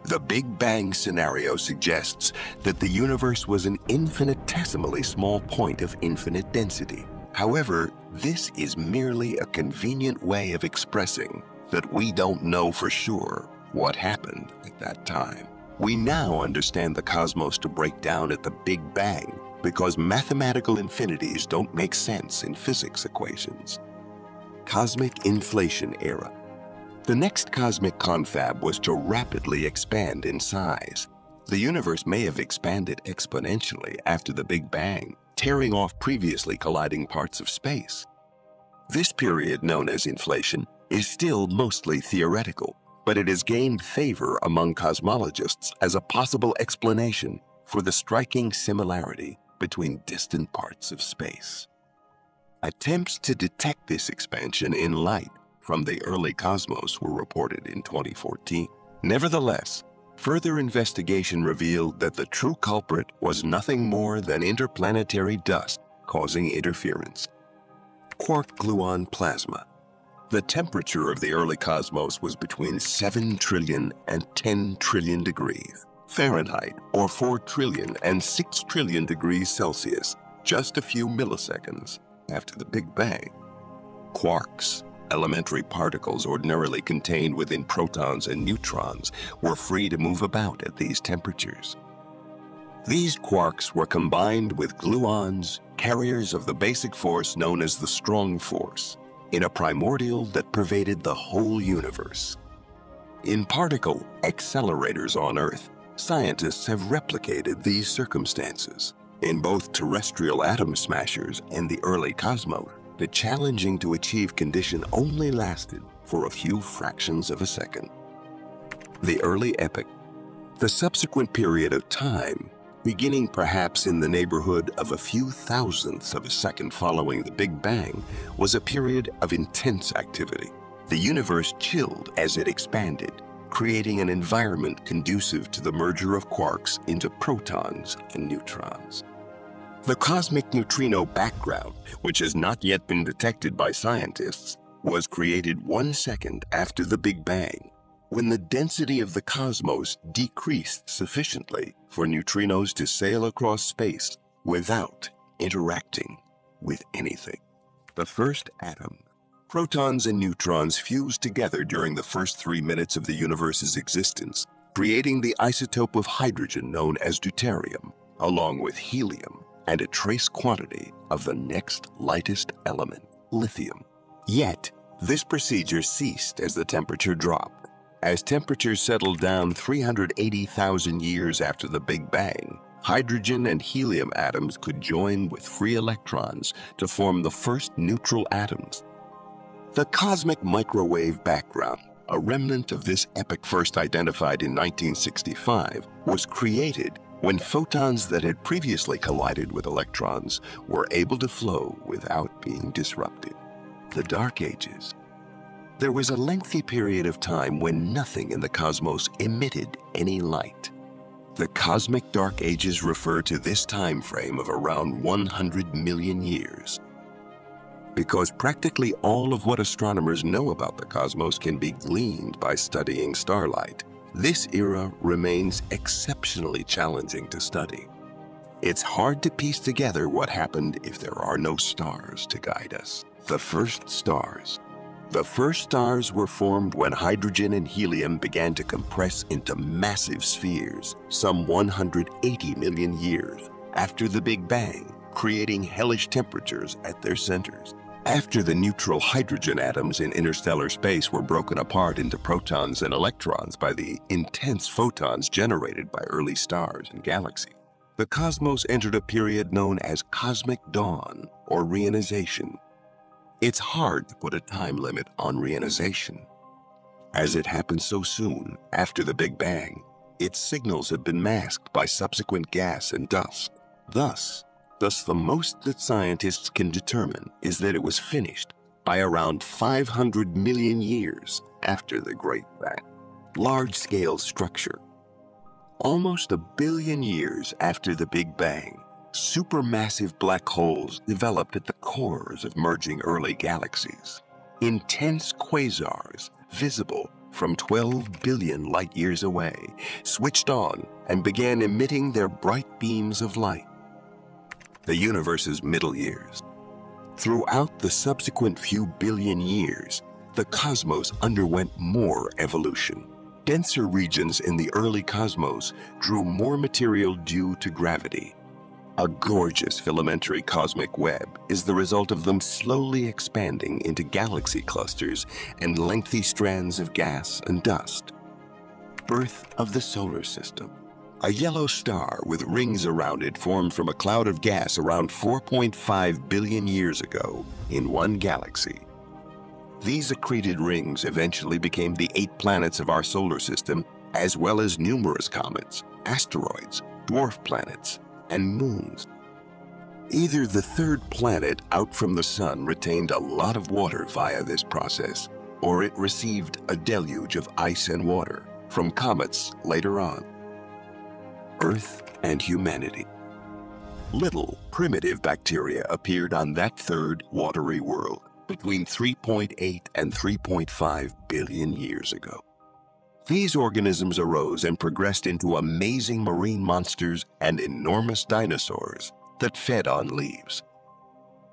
The Big Bang scenario suggests that the universe was an infinitesimally small point of infinite density. However, this is merely a convenient way of expressing that we don't know for sure what happened at that time. We now understand the cosmos to break down at the Big Bang because mathematical infinities don't make sense in physics equations. Cosmic inflation era. The next cosmic confab was to rapidly expand in size. The universe may have expanded exponentially after the Big Bang, tearing off previously colliding parts of space. This period, known as inflation, is still mostly theoretical, but it has gained favor among cosmologists as a possible explanation for the striking similarity between distant parts of space. Attempts to detect this expansion in light from the early cosmos were reported in 2014. Nevertheless, further investigation revealed that the true culprit was nothing more than interplanetary dust causing interference. Quark-gluon plasma. The temperature of the early cosmos was between 7 trillion and 10 trillion degrees Fahrenheit, or 4 trillion and 6 trillion degrees Celsius, just a few milliseconds after the Big Bang. Quarks, elementary particles ordinarily contained within protons and neutrons, were free to move about at these temperatures. These quarks were combined with gluons, carriers of the basic force known as the strong force, in a primordial that pervaded the whole universe. In particle accelerators on Earth, scientists have replicated these circumstances. In both terrestrial atom smashers and the early cosmos, the challenging to achieve condition only lasted for a few fractions of a second. The early epoch. The subsequent period of time, beginning perhaps in the neighborhood of a few thousandths of a second following the Big Bang, was a period of intense activity. The universe chilled as it expanded, creating an environment conducive to the merger of quarks into protons and neutrons. The cosmic neutrino background, which has not yet been detected by scientists, was created 1 second after the Big Bang, when the density of the cosmos decreased sufficiently for neutrinos to sail across space without interacting with anything. The first atom. Protons and neutrons fused together during the first 3 minutes of the universe's existence, creating the isotope of hydrogen known as deuterium, along with helium and a trace quantity of the next lightest element, lithium. Yet, this procedure ceased as the temperature dropped. As temperatures settled down 380,000 years after the Big Bang, hydrogen and helium atoms could join with free electrons to form the first neutral atoms. The cosmic microwave background, a remnant of this epoch first identified in 1965, was created when photons that had previously collided with electrons were able to flow without being disrupted. The Dark Ages. There was a lengthy period of time when nothing in the cosmos emitted any light. The cosmic dark ages refer to this time frame of around 100 million years. Because practically all of what astronomers know about the cosmos can be gleaned by studying starlight, this era remains exceptionally challenging to study. It's hard to piece together what happened if there are no stars to guide us. The first stars. The first stars were formed when hydrogen and helium began to compress into massive spheres, some 180 million years after the Big Bang, creating hellish temperatures at their centers. After the neutral hydrogen atoms in interstellar space were broken apart into protons and electrons by the intense photons generated by early stars and galaxies, the cosmos entered a period known as cosmic dawn or reionization. It's hard to put a time limit on reionization. As it happened so soon after the Big Bang, its signals have been masked by subsequent gas and dust. Thus, the most that scientists can determine is that it was finished by around 500 million years after the Great Bang. Large-scale structure. Almost 1 billion years after the Big Bang, supermassive black holes developed at the cores of merging early galaxies. Intense quasars, visible from 12 billion light-years away, switched on and began emitting their bright beams of light. The universe's middle years. Throughout the subsequent few billion years, the cosmos underwent more evolution. Denser regions in the early cosmos drew more material due to gravity. A gorgeous filamentary cosmic web is the result of them slowly expanding into galaxy clusters and lengthy strands of gas and dust. Birth of the solar system. A yellow star with rings around it formed from a cloud of gas around 4.5 billion years ago in one galaxy. These accreted rings eventually became the 8 planets of our solar system, as well as numerous comets, asteroids, dwarf planets, and moons. Either the third planet out from the sun retained a lot of water via this process, or it received a deluge of ice and water from comets later on. Earth and humanity. Little primitive bacteria appeared on that third watery world between 3.8 and 3.5 billion years ago. These organisms arose and progressed into amazing marine monsters and enormous dinosaurs that fed on leaves.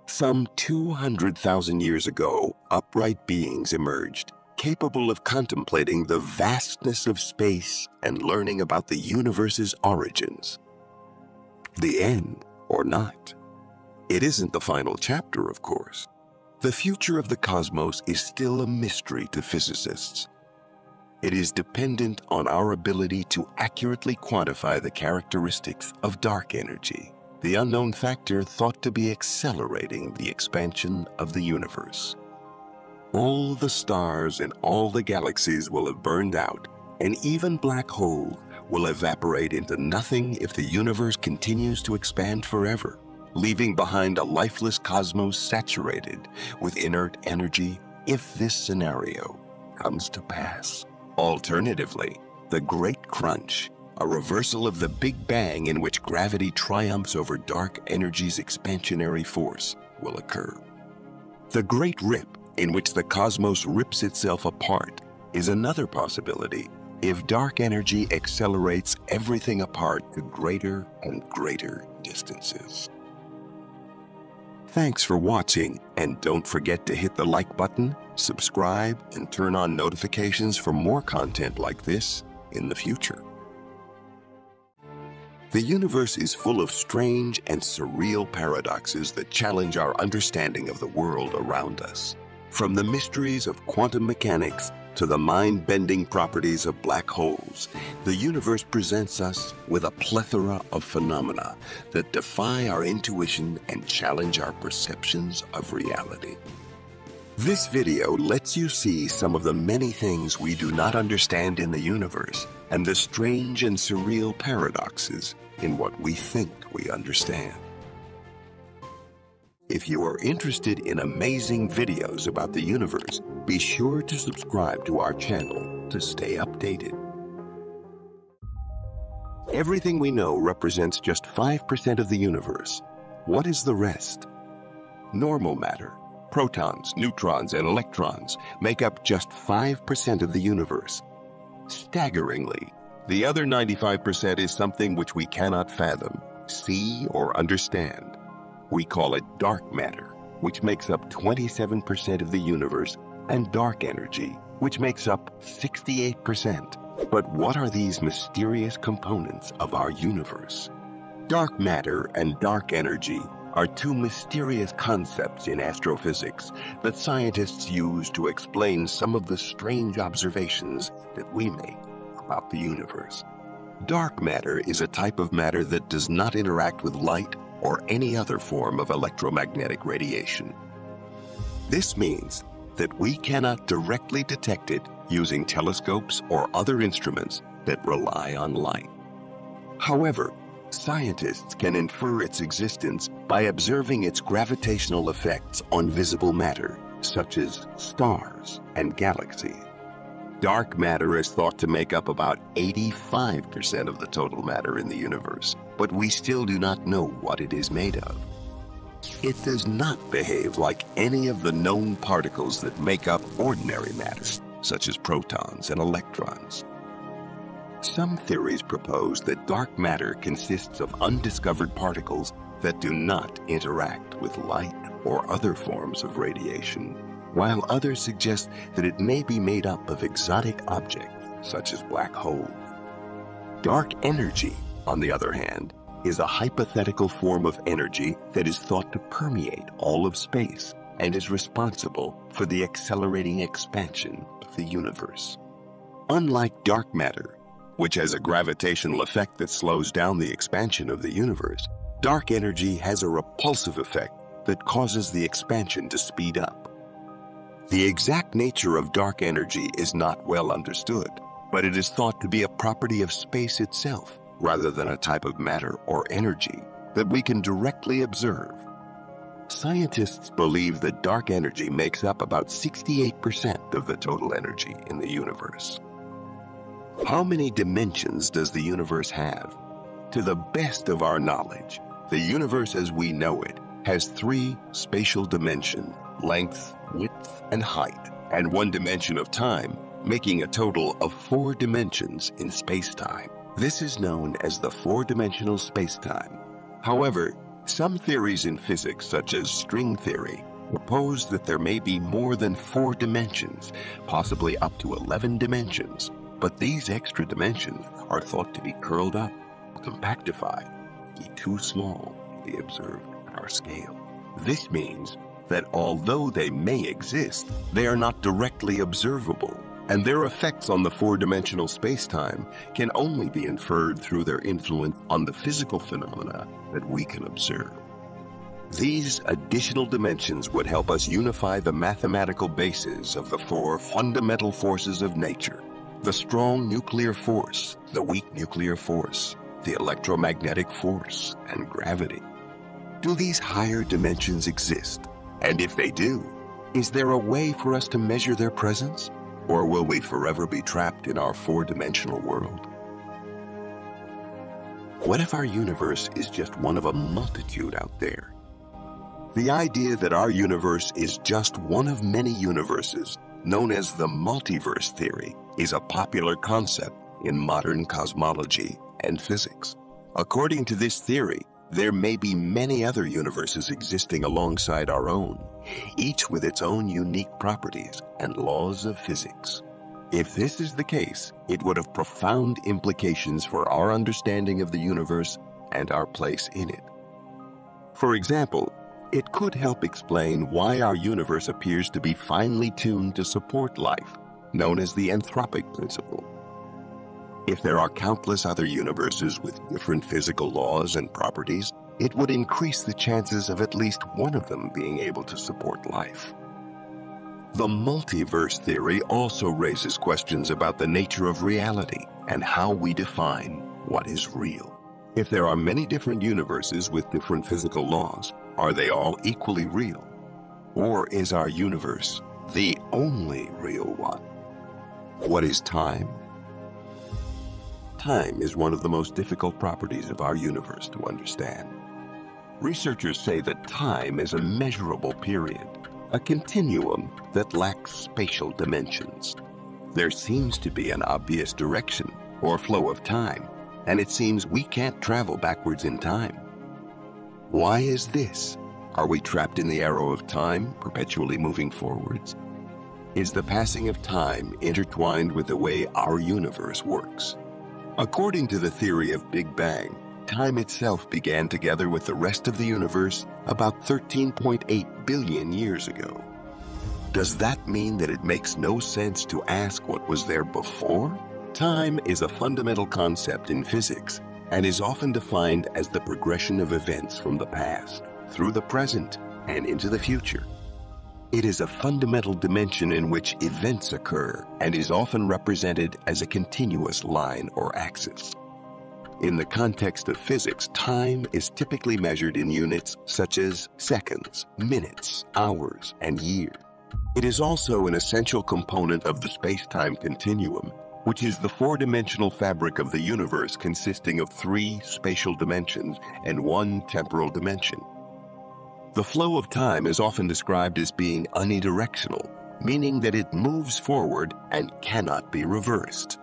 Some 200,000 years ago, upright beings emerged, capable of contemplating the vastness of space and learning about the universe's origins. The end, or not. It isn't the final chapter, of course. The future of the cosmos is still a mystery to physicists. It is dependent on our ability to accurately quantify the characteristics of dark energy, the unknown factor thought to be accelerating the expansion of the universe. All the stars in all the galaxies will have burned out, and even black holes will evaporate into nothing if the universe continues to expand forever, leaving behind a lifeless cosmos saturated with inert energy if this scenario comes to pass. Alternatively, the Great Crunch, a reversal of the Big Bang in which gravity triumphs over dark energy's expansionary force, will occur. The Great Rip, in which the cosmos rips itself apart, is another possibility if dark energy accelerates everything apart to greater and greater distances. Thanks for watching, and don't forget to hit the like button, subscribe, and turn on notifications for more content like this in the future. The universe is full of strange and surreal paradoxes that challenge our understanding of the world around us. From the mysteries of quantum mechanics to the mind-bending properties of black holes, the universe presents us with a plethora of phenomena that defy our intuition and challenge our perceptions of reality. This video lets you see some of the many things we do not understand in the universe and the strange and surreal paradoxes in what we think we understand. If you are interested in amazing videos about the universe, be sure to subscribe to our channel to stay updated. Everything we know represents just 5% of the universe. What is the rest? Normal matter, protons, neutrons, and electrons make up just 5% of the universe. Staggeringly, the other 95% is something which we cannot fathom, see, or understand. We call it dark matter, which makes up 27% of the universe, and dark energy, which makes up 68%. But what are these mysterious components of our universe? Dark matter and dark energy are two mysterious concepts in astrophysics that scientists use to explain some of the strange observations that we make about the universe. Dark matter is a type of matter that does not interact with light or any other form of electromagnetic radiation. This means that we cannot directly detect it using telescopes or other instruments that rely on light. However, scientists can infer its existence by observing its gravitational effects on visible matter, such as stars and galaxies. Dark matter is thought to make up about 85% of the total matter in the universe, but we still do not know what it is made of. It does not behave like any of the known particles that make up ordinary matter, such as protons and electrons. Some theories propose that dark matter consists of undiscovered particles that do not interact with light or other forms of radiation, while others suggest that it may be made up of exotic objects, such as black holes. Dark energy, on the other hand, is a hypothetical form of energy that is thought to permeate all of space and is responsible for the accelerating expansion of the universe. Unlike dark matter, which has a gravitational effect that slows down the expansion of the universe, dark energy has a repulsive effect that causes the expansion to speed up. The exact nature of dark energy is not well understood, but it is thought to be a property of space itself, rather than a type of matter or energy that we can directly observe. Scientists believe that dark energy makes up about 68% of the total energy in the universe. How many dimensions does the universe have? To the best of our knowledge, the universe as we know it has 3 spatial dimensions: length, width, and height, and 1 dimension of time, making a total of 4 dimensions in space-time. This is known as the 4-dimensional space-time. However, some theories in physics, such as string theory, propose that there may be more than 4 dimensions, possibly up to 11 dimensions. But these extra dimensions are thought to be curled up, compactified, be too small to be observed at our scale. This means that although they may exist, they are not directly observable, and their effects on the 4-dimensional space-time can only be inferred through their influence on the physical phenomena that we can observe. These additional dimensions would help us unify the mathematical basis of the 4 fundamental forces of nature: the strong nuclear force, the weak nuclear force, the electromagnetic force, and gravity. Do these higher dimensions exist? And if they do, is there a way for us to measure their presence? Or will we forever be trapped in our 4-dimensional world? What if our universe is just one of a multitude out there? The idea that our universe is just one of many universes, known as the multiverse theory, is a popular concept in modern cosmology and physics. According to this theory, there may be many other universes existing alongside our own, each with its own unique properties and laws of physics. If this is the case, it would have profound implications for our understanding of the universe and our place in it. For example, it could help explain why our universe appears to be finely tuned to support life, known as the anthropic principle. If there are countless other universes with different physical laws and properties, it would increase the chances of at least one of them being able to support life. The multiverse theory also raises questions about the nature of reality and how we define what is real. If there are many different universes with different physical laws, are they all equally real? Or is our universe the only real one? What is time? Time is one of the most difficult properties of our universe to understand. Researchers say that time is a measurable period, a continuum that lacks spatial dimensions. There seems to be an obvious direction or flow of time, and it seems we can't travel backwards in time. Why is this? Are we trapped in the arrow of time, perpetually moving forwards? Is the passing of time intertwined with the way our universe works? According to the theory of Big Bang, time itself began together with the rest of the universe about 13.8 billion years ago. Does that mean that it makes no sense to ask what was there before? Time is a fundamental concept in physics and is often defined as the progression of events from the past, through the present, and into the future. It is a fundamental dimension in which events occur and is often represented as a continuous line or axis. In the context of physics, time is typically measured in units such as seconds, minutes, hours, and years. It is also an essential component of the space-time continuum, which is the four-dimensional fabric of the universe consisting of 3 spatial dimensions and 1 temporal dimension. The flow of time is often described as being unidirectional, meaning that it moves forward and cannot be reversed.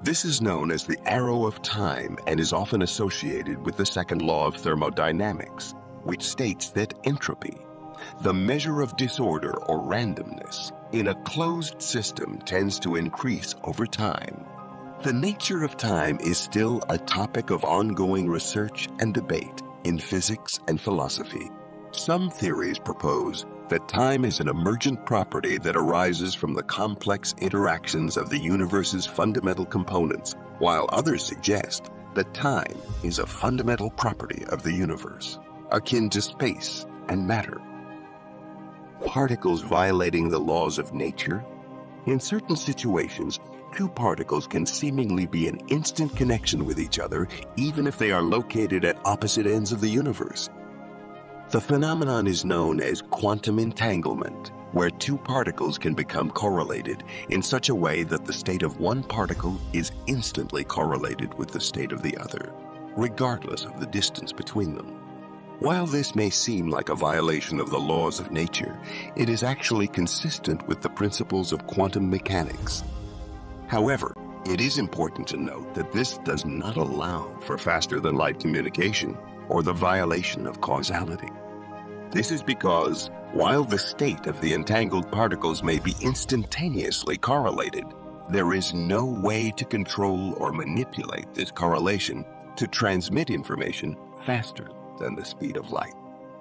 This is known as the arrow of time and is often associated with the second law of thermodynamics, which states that entropy, the measure of disorder or randomness, in a closed system tends to increase over time. The nature of time is still a topic of ongoing research and debate in physics and philosophy. Some theories propose that time is an emergent property that arises from the complex interactions of the universe's fundamental components, while others suggest that time is a fundamental property of the universe, akin to space and matter. Particles violating the laws of nature? In certain situations, 2 particles can seemingly be in instant connection with each other, even if they are located at opposite ends of the universe. The phenomenon is known as quantum entanglement, where 2 particles can become correlated in such a way that the state of one particle is instantly correlated with the state of the other, regardless of the distance between them. While this may seem like a violation of the laws of nature, it is actually consistent with the principles of quantum mechanics. However, it is important to note that this does not allow for faster-than-light communication or the violation of causality. This is because, while the state of the entangled particles may be instantaneously correlated, there is no way to control or manipulate this correlation to transmit information faster than the speed of light.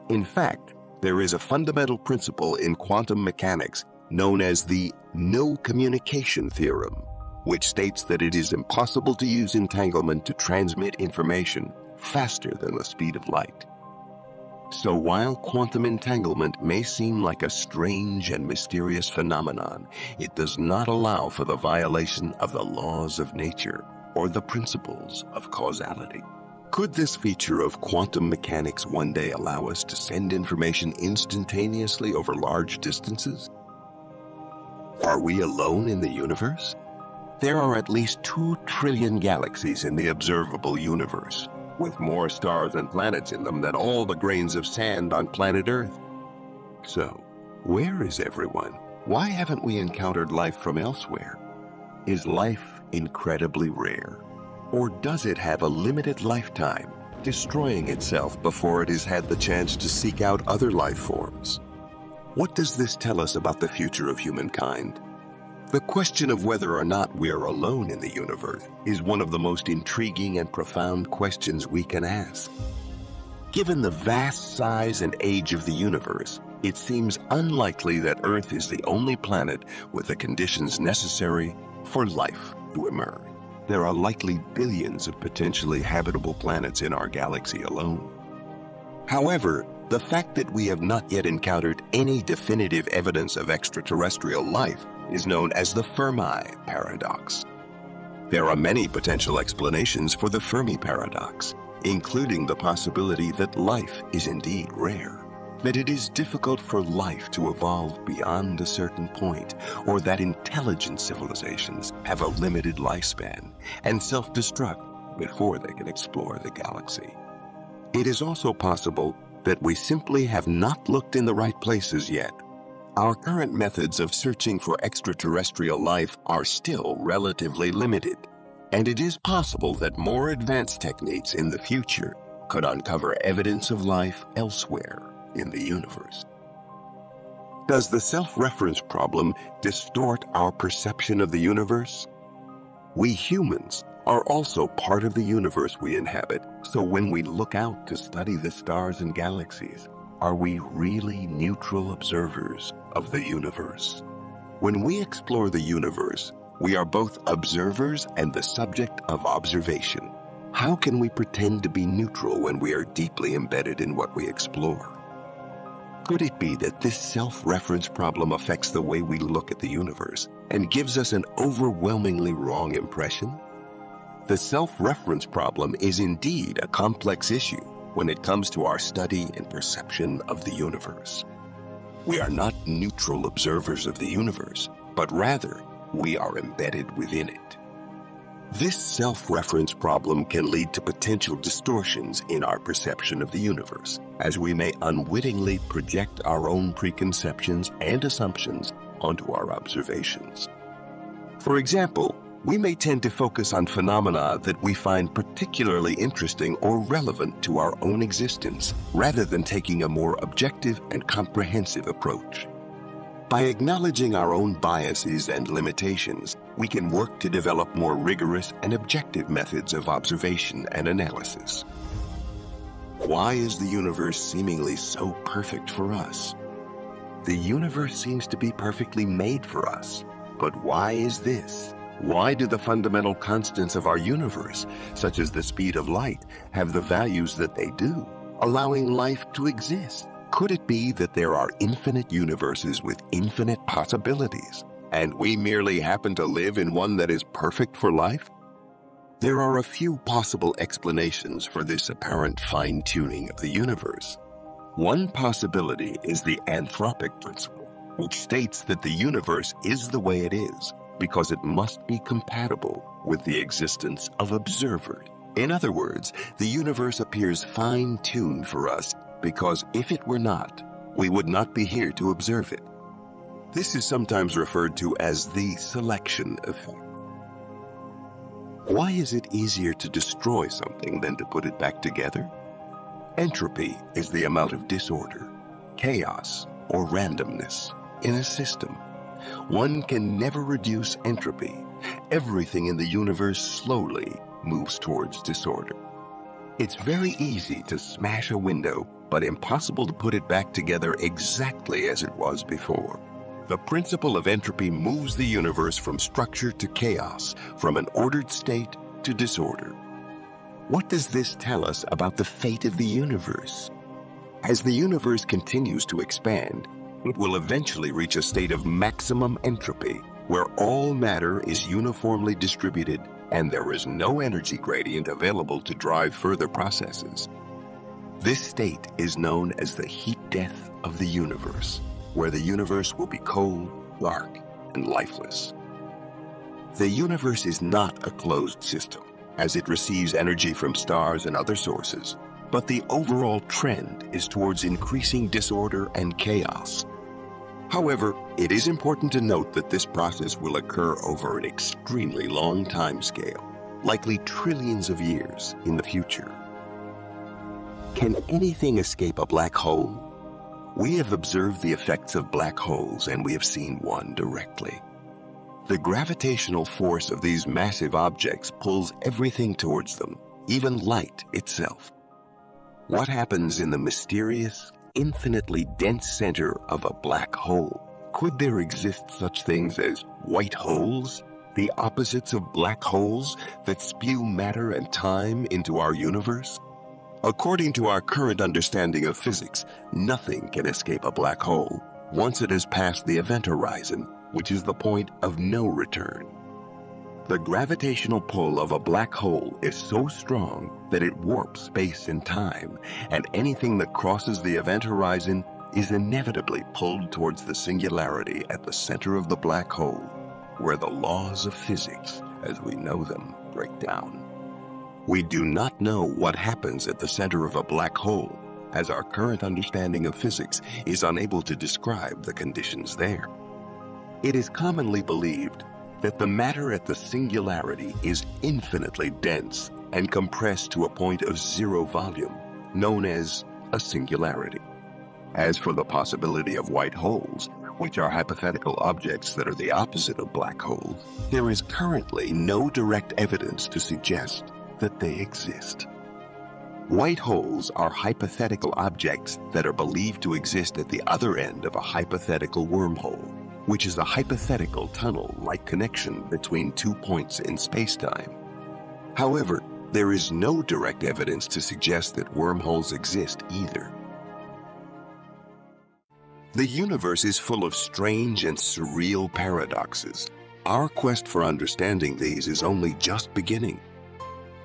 In fact, there is a fundamental principle in quantum mechanics known as the no communication theorem, which states that it is impossible to use entanglement to transmit information faster than the speed of light. So while quantum entanglement may seem like a strange and mysterious phenomenon, it does not allow for the violation of the laws of nature or the principles of causality. Could this feature of quantum mechanics one day allow us to send information instantaneously over large distances? Are we alone in the universe? There are at least 2 trillion galaxies in the observable universe, with more stars and planets in them than all the grains of sand on planet Earth. So, where is everyone? Why haven't we encountered life from elsewhere? Is life incredibly rare? Or does it have a limited lifetime, destroying itself before it has had the chance to seek out other life forms? What does this tell us about the future of humankind? The question of whether or not we are alone in the universe is one of the most intriguing and profound questions we can ask. Given the vast size and age of the universe, it seems unlikely that Earth is the only planet with the conditions necessary for life to emerge. There are likely billions of potentially habitable planets in our galaxy alone. However, the fact that we have not yet encountered any definitive evidence of extraterrestrial life is known as the Fermi paradox. There are many potential explanations for the Fermi paradox, including the possibility that life is indeed rare, that it is difficult for life to evolve beyond a certain point, or that intelligent civilizations have a limited lifespan and self-destruct before they can explore the galaxy. It is also possible that we simply have not looked in the right places yet. Our current methods of searching for extraterrestrial life are still relatively limited, and it is possible that more advanced techniques in the future could uncover evidence of life elsewhere in the universe. Does the self-reference problem distort our perception of the universe? We humans are also part of the universe we inhabit, so when we look out to study the stars and galaxies, are we really neutral observers of the universe? When we explore the universe, we are both observers and the subject of observation. How can we pretend to be neutral when we are deeply embedded in what we explore? Could it be that this self-reference problem affects the way we look at the universe and gives us an overwhelmingly wrong impression? The self-reference problem is indeed a complex issue when it comes to our study and perception of the universe. We are not neutral observers of the universe, but rather we are embedded within it. This self-reference problem can lead to potential distortions in our perception of the universe, as we may unwittingly project our own preconceptions and assumptions onto our observations. For example, we may tend to focus on phenomena that we find particularly interesting or relevant to our own existence, rather than taking a more objective and comprehensive approach. By acknowledging our own biases and limitations, we can work to develop more rigorous and objective methods of observation and analysis. Why is the universe seemingly so perfect for us? The universe seems to be perfectly made for us. But why is this? Why do the fundamental constants of our universe, such as the speed of light, have the values that they do, allowing life to exist? Could it be that there are infinite universes with infinite possibilities, and we merely happen to live in one that is perfect for life? There are a few possible explanations for this apparent fine-tuning of the universe. One possibility is the anthropic principle, which states that the universe is the way it is because it must be compatible with the existence of observers. In other words, the universe appears fine-tuned for us because if it were not, we would not be here to observe it. This is sometimes referred to as the selection effect. Why is it easier to destroy something than to put it back together? Entropy is the amount of disorder, chaos, or randomness in a system. One can never reduce entropy. Everything in the universe slowly moves towards disorder. It's very easy to smash a window, but impossible to put it back together exactly as it was before. The principle of entropy moves the universe from structure to chaos, from an ordered state to disorder. What does this tell us about the fate of the universe? As the universe continues to expand, it will eventually reach a state of maximum entropy, where all matter is uniformly distributed and there is no energy gradient available to drive further processes. This state is known as the heat death of the universe, where the universe will be cold, dark, and lifeless. The universe is not a closed system, as it receives energy from stars and other sources, but the overall trend is towards increasing disorder and chaos. However, it is important to note that this process will occur over an extremely long time scale, likely trillions of years in the future. Can anything escape a black hole? We have observed the effects of black holes, and we have seen one directly. The gravitational force of these massive objects pulls everything towards them, even light itself. What happens in the mysterious, infinitely dense center of a black hole? Could there exist such things as white holes, the opposites of black holes that spew matter and time into our universe? According to our current understanding of physics, nothing can escape a black hole once it has passed the event horizon, which is the point of no return. The gravitational pull of a black hole is so strong that it warps space and time, and anything that crosses the event horizon is inevitably pulled towards the singularity at the center of the black hole, where the laws of physics, as we know them, break down. We do not know what happens at the center of a black hole, as our current understanding of physics is unable to describe the conditions there. It is commonly believed that the matter at the singularity is infinitely dense and compressed to a point of zero volume, known as a singularity. As for the possibility of white holes, which are hypothetical objects that are the opposite of black holes, there is currently no direct evidence to suggest that they exist. White holes are hypothetical objects that are believed to exist at the other end of a hypothetical wormhole, which is a hypothetical tunnel-like connection between 2 points in spacetime. However, there is no direct evidence to suggest that wormholes exist either. The universe is full of strange and surreal paradoxes. Our quest for understanding these is only just beginning.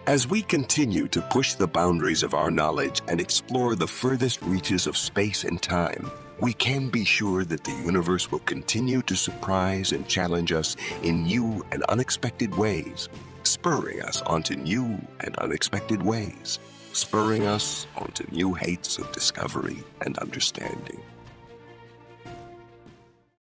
As we continue to push the boundaries of our knowledge and explore the furthest reaches of space and time, we can be sure that the universe will continue to surprise and challenge us in new and unexpected ways, spurring us onto new and unexpected ways, spurring us onto new heights of discovery and understanding.